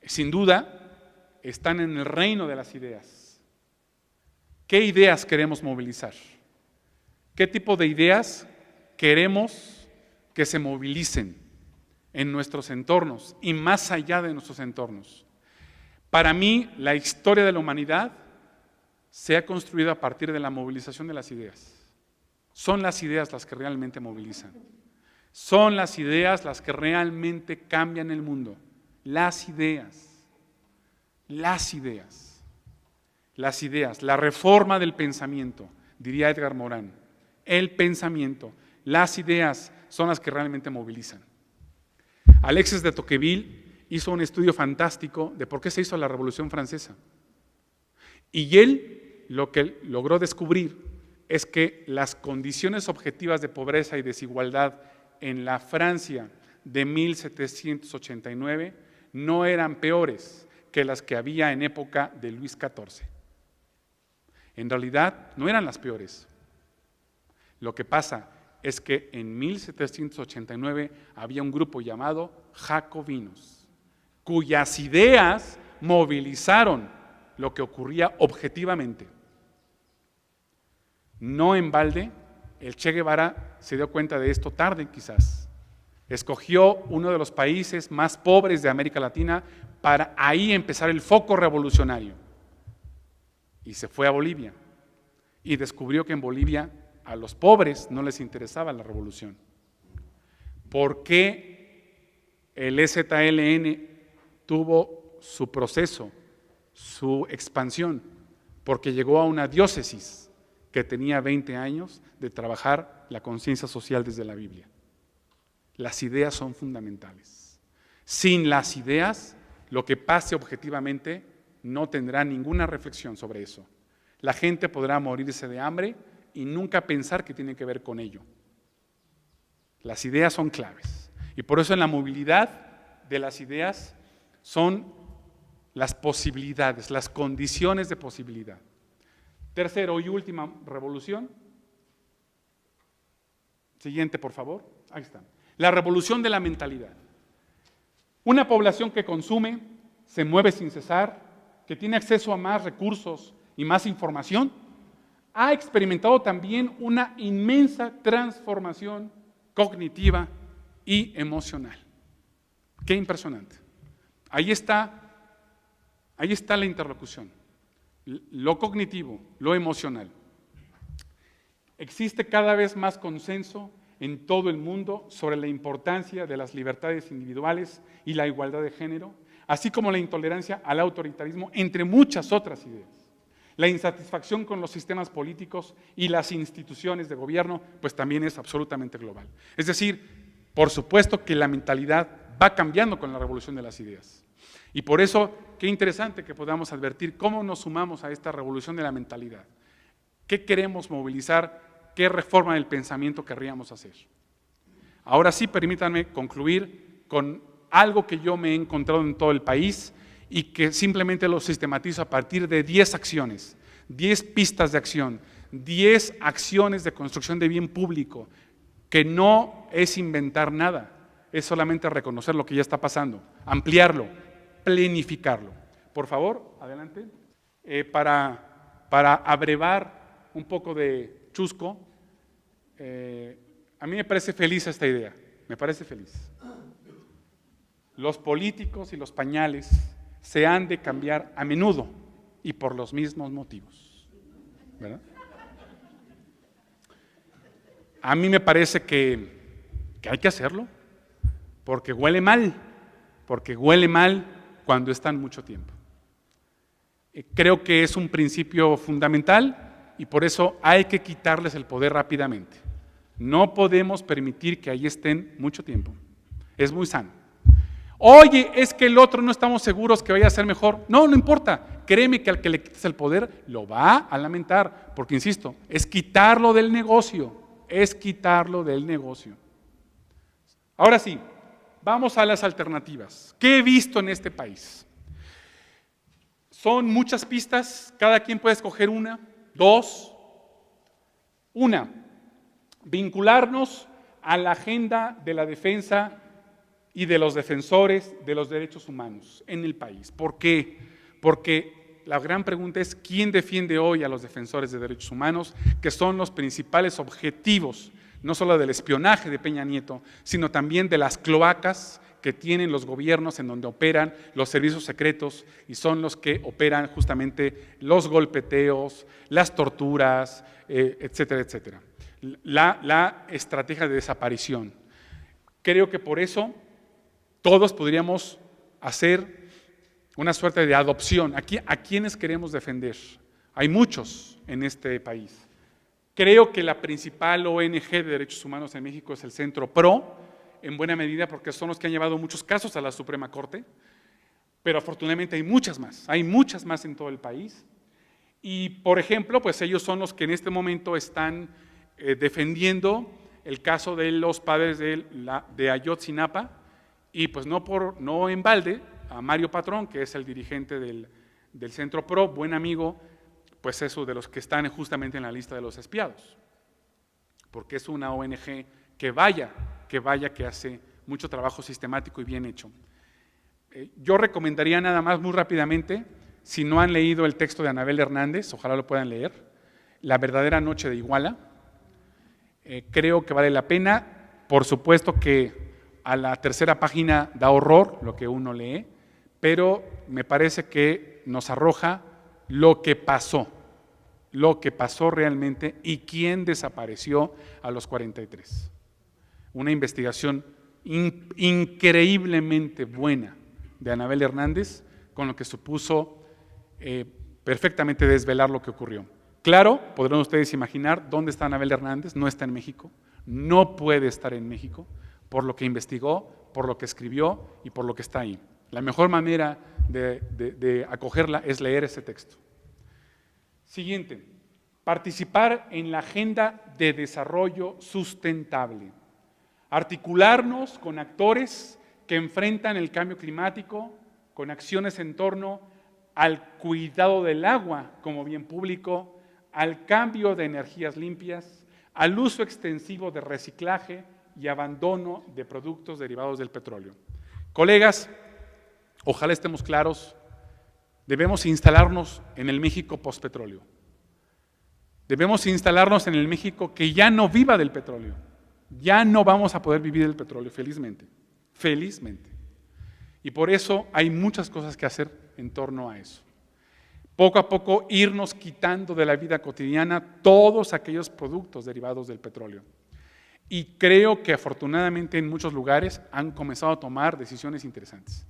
sin duda, están en el reino de las ideas. ¿Qué ideas queremos movilizar? ¿Qué tipo de ideas queremos que se movilicen en nuestros entornos y más allá de nuestros entornos? Para mí, la historia de la humanidad se ha construido a partir de la movilización de las ideas. Son las ideas las que realmente movilizan. Son las ideas las que realmente cambian el mundo. Las ideas. Las ideas. Las ideas. La reforma del pensamiento, diría Edgar Morin. El pensamiento. Las ideas son las que realmente movilizan. Alexis de Tocqueville hizo un estudio fantástico de por qué se hizo la Revolución Francesa. Y él lo que logró descubrir es que las condiciones objetivas de pobreza y desigualdad en la Francia de 1789 no eran peores que las que había en época de Luis XIV. En realidad no eran las peores. Lo que pasa es que en 1789 había un grupo llamado jacobinos, cuyas ideas movilizaron lo que ocurría objetivamente. No en balde, el Che Guevara se dio cuenta de esto tarde quizás. Escogió uno de los países más pobres de América Latina para ahí empezar el foco revolucionario. Y se fue a Bolivia y descubrió que en Bolivia a los pobres no les interesaba la revolución. ¿Por qué el EZLN tuvo su proceso, su expansión? Porque llegó a una diócesis que tenía 20 años de trabajar la conciencia social desde la Biblia. Las ideas son fundamentales. Sin las ideas, lo que pase objetivamente no tendrá ninguna reflexión sobre eso. La gente podrá morirse de hambre y nunca pensar que tiene que ver con ello. Las ideas son claves. Y por eso en la movilidad de las ideas son las posibilidades, las condiciones de posibilidad. Tercero y última revolución. Siguiente, por favor. Ahí está. La revolución de la mentalidad. Una población que consume, se mueve sin cesar, que tiene acceso a más recursos y más información, ha experimentado también una inmensa transformación cognitiva y emocional. Qué impresionante. Ahí está la interlocución. Lo cognitivo, lo emocional. Existe cada vez más consenso en todo el mundo sobre la importancia de las libertades individuales y la igualdad de género, así como la intolerancia al autoritarismo, entre muchas otras ideas. La insatisfacción con los sistemas políticos y las instituciones de gobierno, pues también es absolutamente global. Es decir, por supuesto que la mentalidad va cambiando con la revolución de las ideas. Y por eso, qué interesante que podamos advertir cómo nos sumamos a esta revolución de la mentalidad. ¿Qué queremos movilizar? ¿Qué reforma del pensamiento querríamos hacer? Ahora sí, permítanme concluir con algo que yo me he encontrado en todo el país y que simplemente lo sistematizo a partir de 10 acciones, 10 pistas de acción, 10 acciones de construcción de bien público, que no es inventar nada, es solamente reconocer lo que ya está pasando, ampliarlo, planificarlo. Por favor, adelante. Para abrevar un poco de chusco, a mí me parece feliz esta idea, me parece feliz. Los políticos y los pañales se han de cambiar a menudo y por los mismos motivos, ¿verdad? A mí me parece que hay que hacerlo, porque huele mal cuando están mucho tiempo. Creo que es un principio fundamental y por eso hay que quitarles el poder rápidamente. No podemos permitir que ahí estén mucho tiempo. Es muy sano. Oye, es que el otro no estamos seguros que vaya a ser mejor. No importa. Créeme que al que le quites el poder lo va a lamentar, porque insisto, es quitarlo del negocio. Ahora sí, vamos a las alternativas. ¿Qué he visto en este país? Son muchas pistas, cada quien puede escoger una, dos. Una, vincularnos a la agenda de la defensa y de los defensores de los derechos humanos en el país. ¿Por qué? Porque la gran pregunta es ¿quién defiende hoy a los defensores de derechos humanos, que son los principales objetivos, no solo del espionaje de Peña Nieto, sino también de las cloacas que tienen los gobiernos en donde operan los servicios secretos y son los que operan justamente los golpeteos, las torturas, etcétera, etcétera. La estrategia de desaparición. Creo que por eso todos podríamos hacer una suerte de adopción. ¿A quiénes queremos defender? Hay muchos en este país. Creo que la principal ONG de derechos humanos en México es el Centro PRO, en buena medida porque son los que han llevado muchos casos a la Suprema Corte, pero afortunadamente hay muchas más en todo el país. Y, por ejemplo, pues ellos son los que en este momento están defendiendo el caso de los padres de Ayotzinapa, y pues no en balde, a Mario Patrón, que es el dirigente del Centro PRO, buen amigo, pues eso de los que están justamente en la lista de los espiados, porque es una ONG que hace mucho trabajo sistemático y bien hecho. Yo recomendaría nada más muy rápidamente, si no han leído el texto de Anabel Hernández, ojalá lo puedan leer, La verdadera noche de Iguala. Creo que vale la pena. Por supuesto que a la tercera página da horror lo que uno lee, pero me parece que nos arroja lo que pasó realmente y quién desapareció a los 43. Una investigación increíblemente buena de Anabel Hernández, con lo que supuso perfectamente desvelar lo que ocurrió. Claro, podrán ustedes imaginar dónde está Anabel Hernández, no está en México, no puede estar en México, por lo que investigó, por lo que escribió y por lo que está ahí. La mejor manera de acogerla es leer ese texto. Siguiente, participar en la agenda de desarrollo sustentable. Articularnos con actores que enfrentan el cambio climático, con acciones en torno al cuidado del agua como bien público, al cambio de energías limpias, al uso extensivo de reciclaje y abandono de productos derivados del petróleo. Colegas, ojalá estemos claros, debemos instalarnos en el México postpetróleo. Debemos instalarnos en el México que ya no viva del petróleo. Ya no vamos a poder vivir del petróleo, felizmente. Felizmente. Y por eso hay muchas cosas que hacer en torno a eso. Poco a poco irnos quitando de la vida cotidiana todos aquellos productos derivados del petróleo. Y creo que afortunadamente en muchos lugares han comenzado a tomar decisiones interesantes.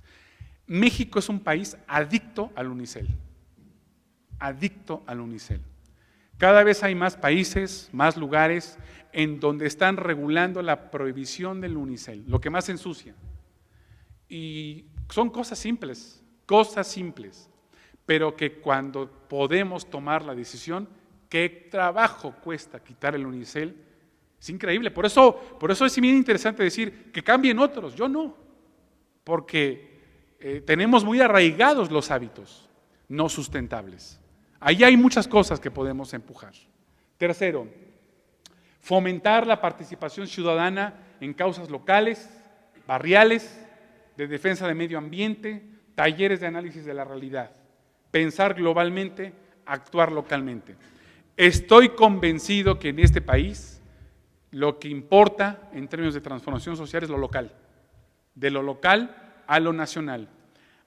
México es un país adicto al unicel. Adicto al unicel. Cada vez hay más países, más lugares en donde están regulando la prohibición del unicel, lo que más ensucia. Y son cosas simples, pero que cuando podemos tomar la decisión, qué trabajo cuesta quitar el unicel, es increíble. Por eso es bien interesante decir que cambien otros, yo no, porque tenemos muy arraigados los hábitos no sustentables. Ahí hay muchas cosas que podemos empujar. Tercero, fomentar la participación ciudadana en causas locales, barriales, de defensa de medio ambiente, talleres de análisis de la realidad. Pensar globalmente, actuar localmente. Estoy convencido que en este país lo que importa en términos de transformación social es lo local, de lo local a lo nacional.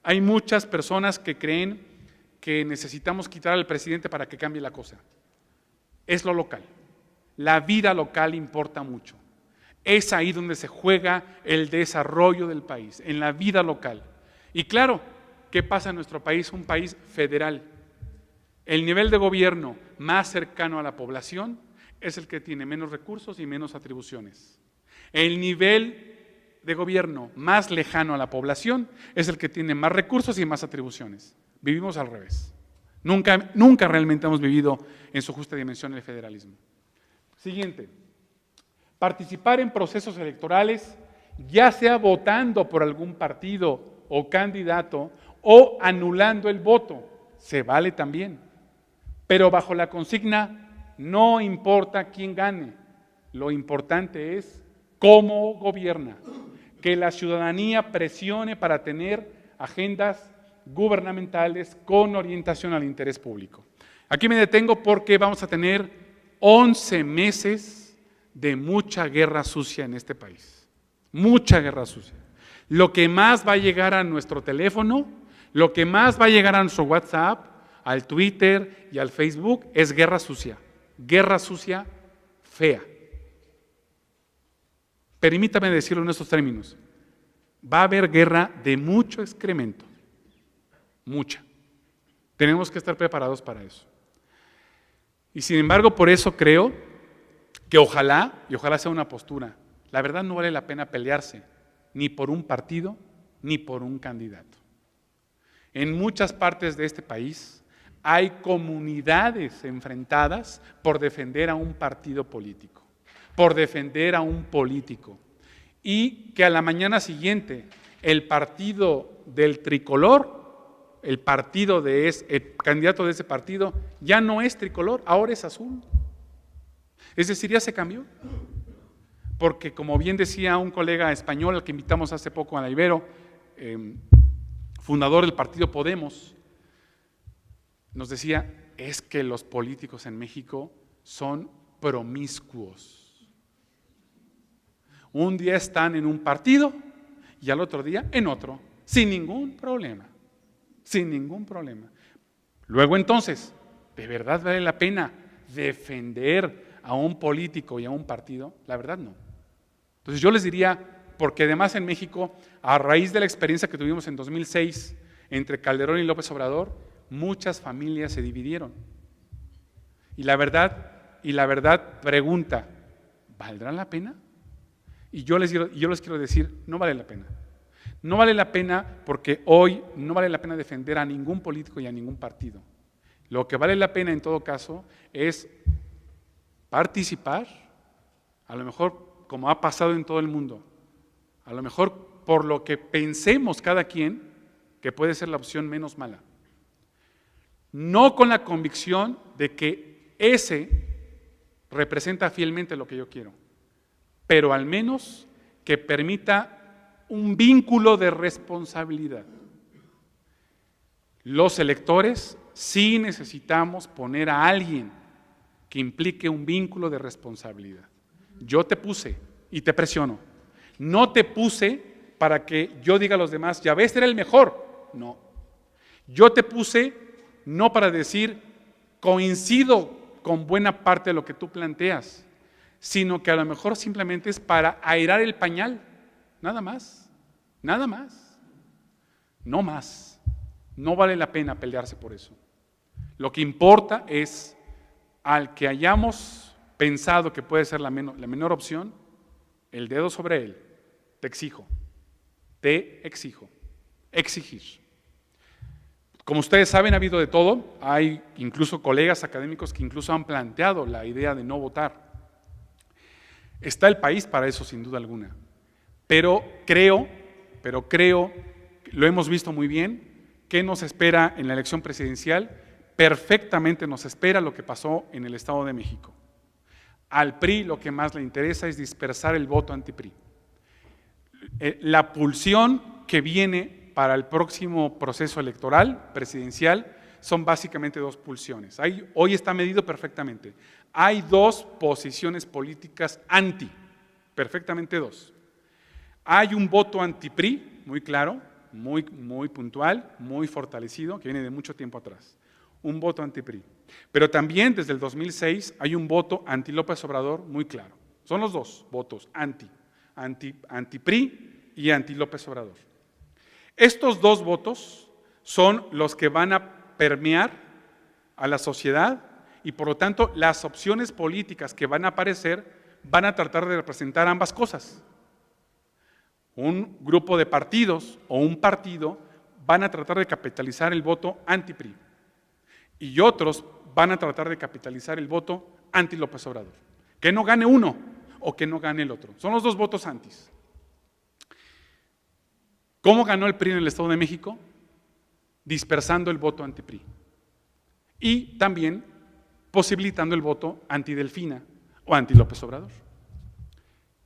Hay muchas personas que creen que necesitamos quitar al presidente para que cambie la cosa. Es lo local. La vida local importa mucho. Es ahí donde se juega el desarrollo del país, en la vida local. Y claro, ¿qué pasa en nuestro país? Un país federal. El nivel de gobierno más cercano a la población es el que tiene menos recursos y menos atribuciones. El nivel de gobierno más lejano a la población es el que tiene más recursos y más atribuciones. Vivimos al revés. Nunca realmente hemos vivido en su justa dimensión el federalismo. Siguiente. Participar en procesos electorales ya sea votando por algún partido o candidato o anulando el voto, se vale también. Pero bajo la consigna, no importa quién gane, lo importante es cómo gobierna, que la ciudadanía presione para tener agendas gubernamentales con orientación al interés público. Aquí me detengo porque vamos a tener 11 meses de mucha guerra sucia en este país. Mucha guerra sucia. Lo que más va a llegar a nuestro teléfono, lo que más va a llegar a nuestro WhatsApp, al Twitter y al Facebook es guerra sucia fea. Permítame decirlo en estos términos. Va a haber guerra de mucho excremento. Mucha. Tenemos que estar preparados para eso. Y sin embargo, por eso creo que ojalá sea una postura. La verdad no vale la pena pelearse, ni por un partido, ni por un candidato. En muchas partes de este país hay comunidades enfrentadas por defender a un partido político, por defender a un político. Y que a la mañana siguiente el partido del tricolor, el candidato de ese partido ya no es tricolor, ahora es azul. Es decir, ya se cambió. Porque como bien decía un colega español al que invitamos hace poco a la Ibero, fundador del partido Podemos, nos decía, es que los políticos en México son promiscuos. Un día están en un partido y al otro día en otro, sin ningún problema. Sin ningún problema. Luego entonces, ¿de verdad vale la pena defender a un político y a un partido? La verdad no. Entonces yo les diría, porque además en México, a raíz de la experiencia que tuvimos en 2006 entre Calderón y López Obrador, muchas familias se dividieron. Y la verdad pregunta, ¿valdrá la pena? Y yo les quiero decir, no vale la pena. No vale la pena porque hoy no vale la pena defender a ningún político y a ningún partido. Lo que vale la pena en todo caso es participar, a lo mejor como ha pasado en todo el mundo, a lo mejor por lo que pensemos cada quien que puede ser la opción menos mala. No con la convicción de que ese representa fielmente lo que yo quiero, pero al menos que permita un vínculo de responsabilidad. Los electores sí necesitamos poner a alguien que implique un vínculo de responsabilidad. Yo te puse y te presiono. No te puse para que yo diga a los demás, ya ves, era el mejor. No. Yo te puse no para decir, coincido con buena parte de lo que tú planteas, sino que a lo mejor simplemente es para airar el pañal. Nada más, nada más, no más. No vale la pena pelearse por eso. Lo que importa es al que hayamos pensado que puede ser la menor opción, el dedo sobre él. Te exijo, exigir. Como ustedes saben, ha habido de todo. Hay incluso colegas académicos que incluso han planteado la idea de no votar. Está el país para eso, sin duda alguna. Pero creo, lo hemos visto muy bien, que nos espera en la elección presidencial. Perfectamente nos espera lo que pasó en el Estado de México. Al PRI lo que más le interesa es dispersar el voto anti-PRI. La pulsión que viene para el próximo proceso electoral presidencial son básicamente dos pulsiones. Hoy está medido perfectamente. Hay dos posiciones políticas perfectamente dos. Hay un voto anti-PRI, muy claro, muy puntual, muy fortalecido, que viene de mucho tiempo atrás. Un voto anti-PRI. Pero también desde el 2006 hay un voto anti-López Obrador muy claro. Son los dos votos anti-PRI y anti-López Obrador. Estos dos votos son los que van a permear a la sociedad y por lo tanto las opciones políticas que van a aparecer van a tratar de representar ambas cosas. Un grupo de partidos o un partido van a tratar de capitalizar el voto anti-PRI y otros van a tratar de capitalizar el voto anti-López Obrador. Que no gane uno o que no gane el otro. Son los dos votos antis. ¿Cómo ganó el PRI en el Estado de México? Dispersando el voto anti-PRI y también posibilitando el voto anti-Delfina o anti-López Obrador.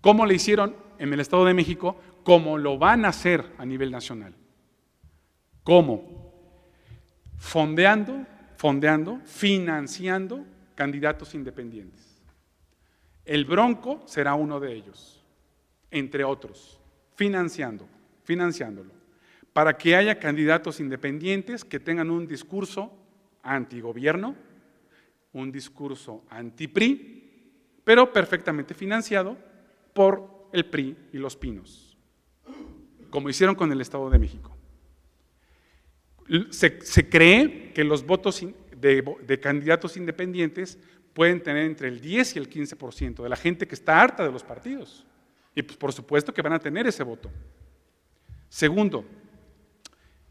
¿Cómo le hicieron en el Estado de México? Como lo van a hacer a nivel nacional. ¿Cómo? Fondeando, financiando candidatos independientes. El Bronco será uno de ellos, entre otros, financiándolo, para que haya candidatos independientes que tengan un discurso antigobierno, un discurso anti-PRI, pero perfectamente financiado por el PRI y los Pinos, como hicieron con el Estado de México. Se cree que los votos de candidatos independientes pueden tener entre el 10 y el 15% de la gente que está harta de los partidos. Y pues por supuesto que van a tener ese voto. Segundo,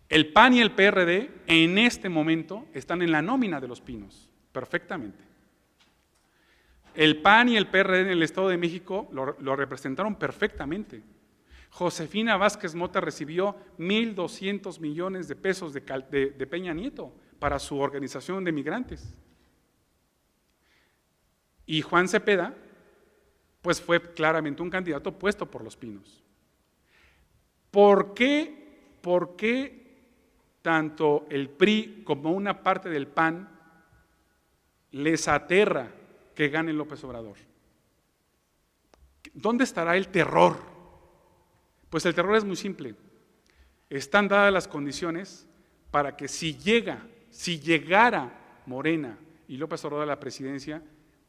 el PAN y el PRD en este momento están en la nómina de los Pinos, perfectamente. El PAN y el PRD en el Estado de México lo representaron perfectamente. Josefina Vázquez Mota recibió 1,200 millones de pesos de Peña Nieto para su organización de migrantes. Y Juan Cepeda, pues fue claramente un candidato puesto por los Pinos. ¿Por qué tanto el PRI como una parte del PAN les aterra que gane López Obrador? ¿Dónde estará el terror? Pues el terror es muy simple. Están dadas las condiciones para que si llegara Morena y López Obrador a la presidencia,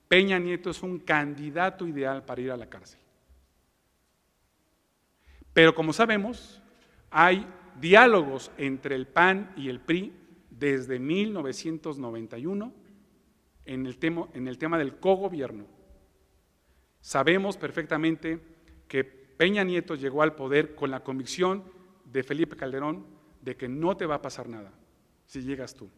Peña Nieto es un candidato ideal para ir a la cárcel. Pero como sabemos, hay diálogos entre el PAN y el PRI desde 1991 en el tema del cogobierno. Sabemos perfectamente que Peña Nieto llegó al poder con la convicción de Felipe Calderón de que no te va a pasar nada si llegas tú.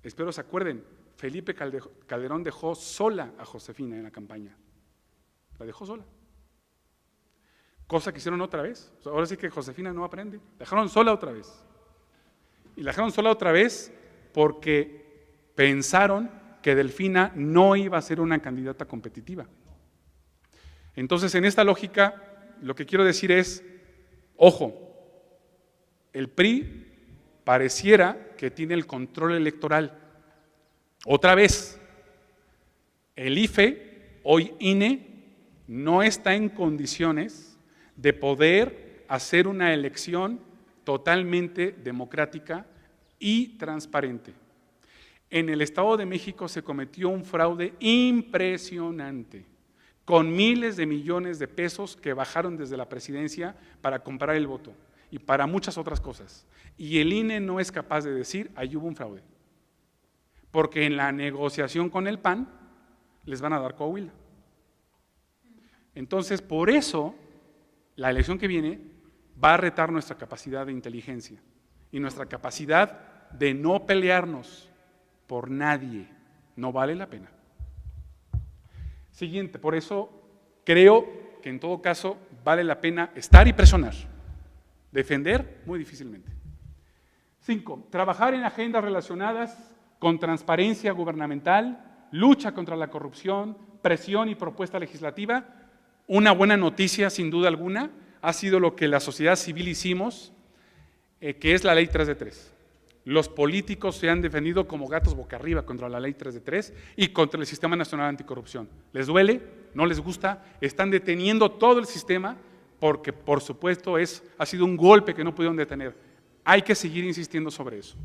Espero se acuerden, Felipe Calderón dejó sola a Josefina en la campaña. La dejó sola. Cosa que hicieron otra vez. O sea, ahora sí que Josefina no aprende. La dejaron sola otra vez. Y la dejaron sola otra vez porque pensaron que Delfina no iba a ser una candidata competitiva. Entonces, en esta lógica, lo que quiero decir es, ojo, el PRI pareciera que tiene el control electoral. Otra vez, el IFE, hoy INE, no está en condiciones de poder hacer una elección totalmente democrática y transparente. En el Estado de México se cometió un fraude impresionante, con miles de millones de pesos que bajaron desde la presidencia para comprar el voto y para muchas otras cosas. Y el INE no es capaz de decir, ahí hubo un fraude. Porque en la negociación con el PAN les van a dar Coahuila. Entonces, por eso, la elección que viene va a retar nuestra capacidad de inteligencia y nuestra capacidad de no pelearnos por nadie. No vale la pena. Siguiente, por eso creo que en todo caso vale la pena estar y presionar. Defender, muy difícilmente. 5. Trabajar en agendas relacionadas con transparencia gubernamental, lucha contra la corrupción, presión y propuesta legislativa. Una buena noticia, sin duda alguna, ha sido lo que la sociedad civil hicimos, que es la ley 3 de 3. Los políticos se han defendido como gatos boca arriba contra la ley 3 de 3 y contra el Sistema Nacional Anticorrupción. ¿Les duele? ¿No les gusta? Están deteniendo todo el sistema porque, por supuesto, ha sido un golpe que no pudieron detener. Hay que seguir insistiendo sobre eso.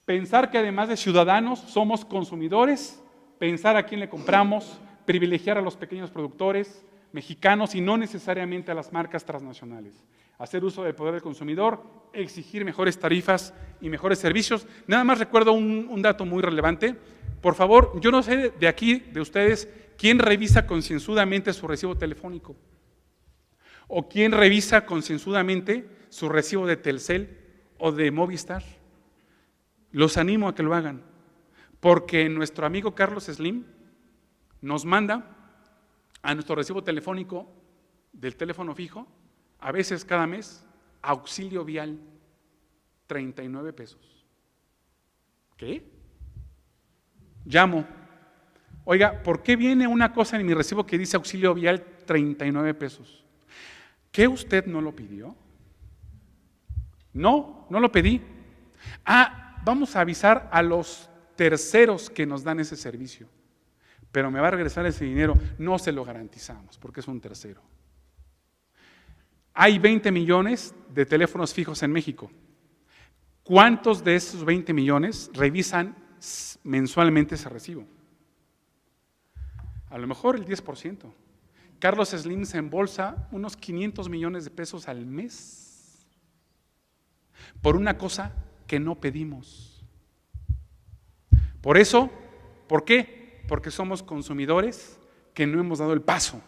Pensar que además de ciudadanos somos consumidores, pensar a quién le compramos, privilegiar a los pequeños productores mexicanos y no necesariamente a las marcas transnacionales. Hacer uso del poder del consumidor, exigir mejores tarifas y mejores servicios. Nada más recuerdo un dato muy relevante. Por favor, yo no sé de aquí, de ustedes, quién revisa concienzudamente su recibo telefónico o quién revisa concienzudamente su recibo de Telcel o de Movistar. Los animo a que lo hagan, porque nuestro amigo Carlos Slim nos manda a nuestro recibo telefónico del teléfono fijo, a veces cada mes, auxilio vial, 39 pesos. ¿Qué? Llamo. Oiga, ¿por qué viene una cosa en mi recibo que dice auxilio vial 39 pesos? ¿Qué usted no lo pidió? No, no lo pedí. Vamos a avisar a los terceros que nos dan ese servicio, pero me va a regresar ese dinero. No se lo garantizamos porque es un tercero. Hay 20 millones de teléfonos fijos en México. ¿Cuántos de esos 20 millones revisan mensualmente ese recibo? A lo mejor el 10%. Carlos Slim se embolsa unos 500 millones de pesos al mes por una cosa que no pedimos. Por eso, ¿por qué? Porque somos consumidores que no hemos dado el paso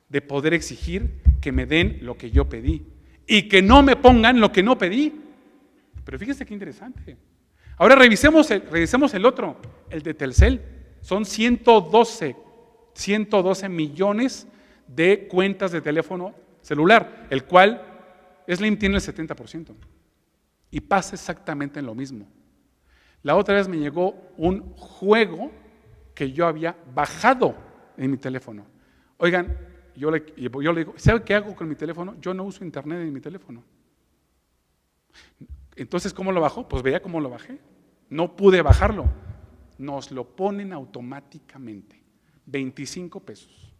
de poder exigir que me den lo que yo pedí y que no me pongan lo que no pedí. Pero fíjense qué interesante. Ahora revisemos el otro, el de Telcel. Son 112 millones de cuentas de teléfono celular, el cual Slim tiene el 70%. Y pasa exactamente en lo mismo. La otra vez me llegó un juego que yo había bajado en mi teléfono. Oigan, yo le digo, ¿sabe qué hago con mi teléfono? Yo no uso internet en mi teléfono. Entonces, ¿cómo lo bajo? Pues veía cómo lo bajé. No pude bajarlo. Nos lo ponen automáticamente. 25 pesos.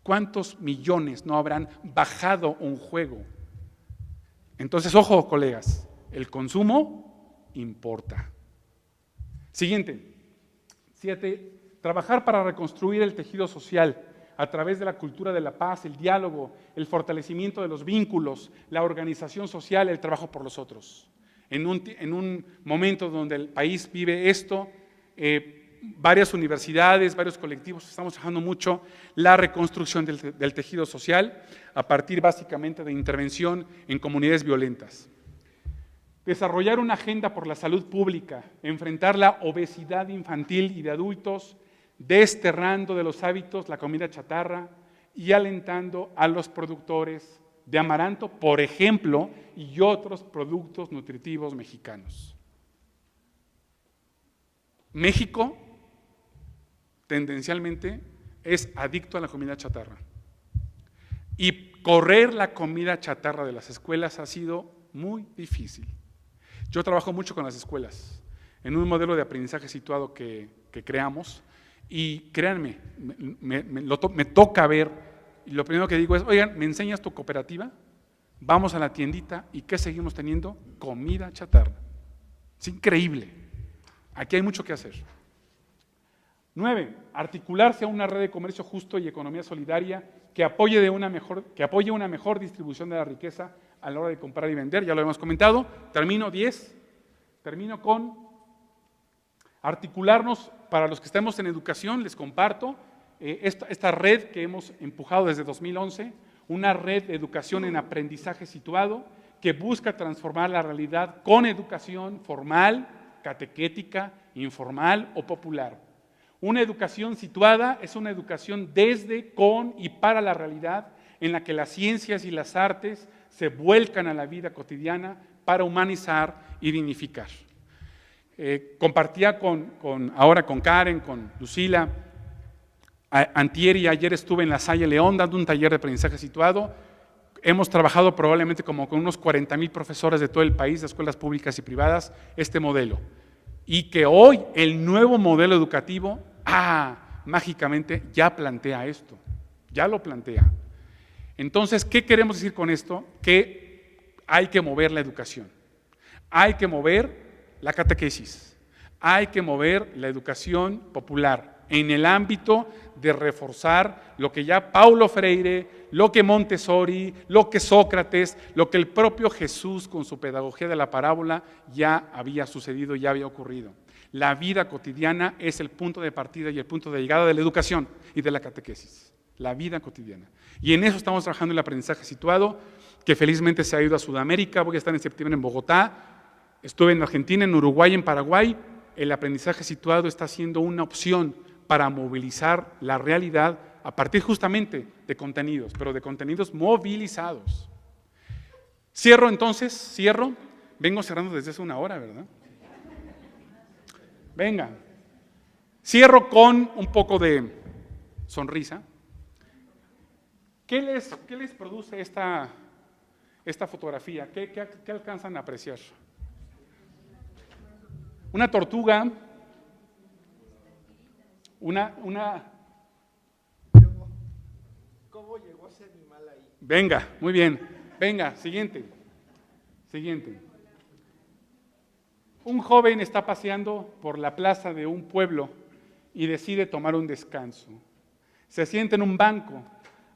¿Cuántos millones no habrán bajado un juego? Entonces, ojo, colegas, el consumo importa. Siguiente. 7. Trabajar para reconstruir el tejido social a través de la cultura de la paz, el diálogo, el fortalecimiento de los vínculos, la organización social, el trabajo por los otros. En un momento donde el país vive esto, varias universidades, varios colectivos, estamos trabajando mucho la reconstrucción del tejido social a partir básicamente de intervención en comunidades violentas. Desarrollar una agenda por la salud pública, enfrentar la obesidad infantil y de adultos, desterrando de los hábitos la comida chatarra y alentando a los productores de amaranto, por ejemplo, y otros productos nutritivos mexicanos. México tendencialmente es adicto a la comida chatarra y correr la comida chatarra de las escuelas ha sido muy difícil. Yo trabajo mucho con las escuelas en un modelo de aprendizaje situado que creamos y créanme, me toca ver y lo primero que digo es, oigan, ¿me enseñas tu cooperativa? Vamos a la tiendita y ¿qué seguimos teniendo? Comida chatarra. Es increíble. Aquí hay mucho que hacer. 9. Articularse a una red de comercio justo y economía solidaria que apoye una mejor distribución de la riqueza a la hora de comprar y vender. Ya lo hemos comentado. Termino 10. Termino con articularnos para los que estemos en educación. Les comparto esta red que hemos empujado desde 2011, una red de educación en aprendizaje situado que busca transformar la realidad con educación formal, catequética, informal o popular. Una educación situada es una educación desde, con y para la realidad en la que las ciencias y las artes se vuelcan a la vida cotidiana para humanizar y dignificar. Compartía ahora con Karen, con Lucila, antier y ayer estuve en La Salle León dando un taller de aprendizaje situado. Hemos trabajado probablemente como con unos 40,000 profesores de todo el país, de escuelas públicas y privadas, este modelo. Y que hoy el nuevo modelo educativo, mágicamente ya plantea esto, ya lo plantea. Entonces, ¿qué queremos decir con esto? Que hay que mover la educación, hay que mover la catequesis, hay que mover la educación popular en el ámbito de reforzar lo que ya Paulo Freire, lo que Montessori, lo que Sócrates, lo que el propio Jesús con su pedagogía de la parábola ya había sucedido, ya había ocurrido. La vida cotidiana es el punto de partida y el punto de llegada de la educación y de la catequesis, la vida cotidiana. Y en eso estamos trabajando en el aprendizaje situado, que felizmente se ha ido a Sudamérica. Voy a estar en septiembre en Bogotá, estuve en Argentina, en Uruguay, en Paraguay. El aprendizaje situado está siendo una opción para movilizar la realidad a partir justamente de contenidos, pero de contenidos movilizados. Cierro entonces, cierro. Vengo cerrando desde hace 1 hora, ¿verdad? Venga. Cierro con un poco de sonrisa. ¿Qué les produce esta fotografía? ¿Qué alcanzan a apreciar? Una tortuga, ¿Cómo llegó ese animal ahí? Venga, muy bien. Venga, siguiente. Un joven está paseando por la plaza de un pueblo y decide tomar un descanso. Se sienta en un banco.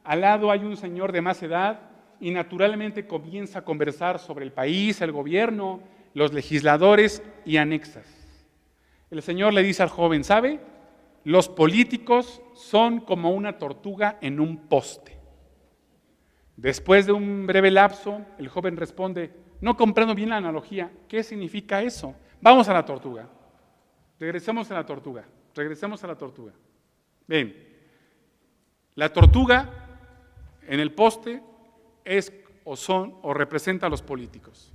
Al lado hay un señor de más edad y naturalmente comienza a conversar sobre el país, el gobierno, los legisladores y anexas. El señor le dice al joven, ¿sabe? Los políticos son como una tortuga en un poste. Después de un breve lapso, el joven responde, no comprendo bien la analogía, ¿qué significa eso? Vamos a la tortuga. Regresemos a la tortuga. Bien, la tortuga en el poste es o representa a los políticos.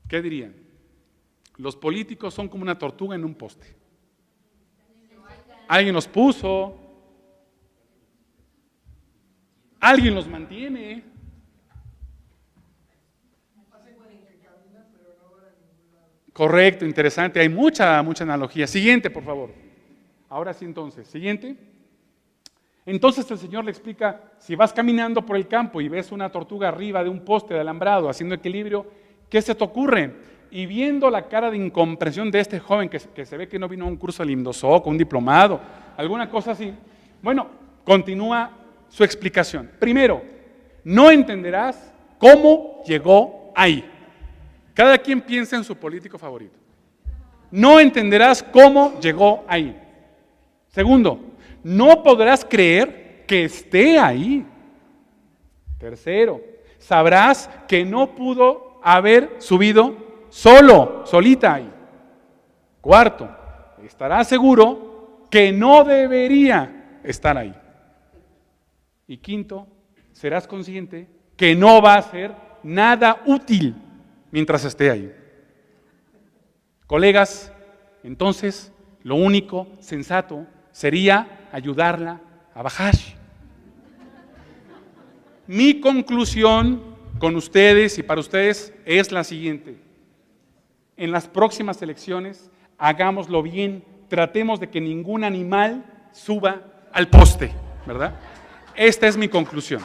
¿Qué dirían? Los políticos son como una tortuga en un poste. Alguien los puso, alguien los mantiene. Correcto, interesante, hay mucha analogía. Siguiente, por favor. Ahora sí entonces, siguiente. Entonces el Señor le explica, si vas caminando por el campo y ves una tortuga arriba de un poste de alambrado haciendo equilibrio, ¿qué se te ocurre? Y viendo la cara de incomprensión de este joven que se ve que no vino a un curso de Limdosoc, un diplomado, alguna cosa así, bueno, continúa su explicación. Primero, no entenderás cómo llegó ahí. Cada quien piensa en su político favorito. No entenderás cómo llegó ahí. Segundo, no podrás creer que esté ahí. Tercero, sabrás que no pudo haber subido solita ahí. Cuarto, estarás seguro que no debería estar ahí. Y quinto, serás consciente que no va a ser nada útil mientras esté ahí. Colegas, entonces lo único sensato sería ayudarla a bajar. Mi conclusión con ustedes y para ustedes es la siguiente. En las próximas elecciones, hagámoslo bien, tratemos de que ningún animal suba al poste, ¿verdad? Esta es mi conclusión.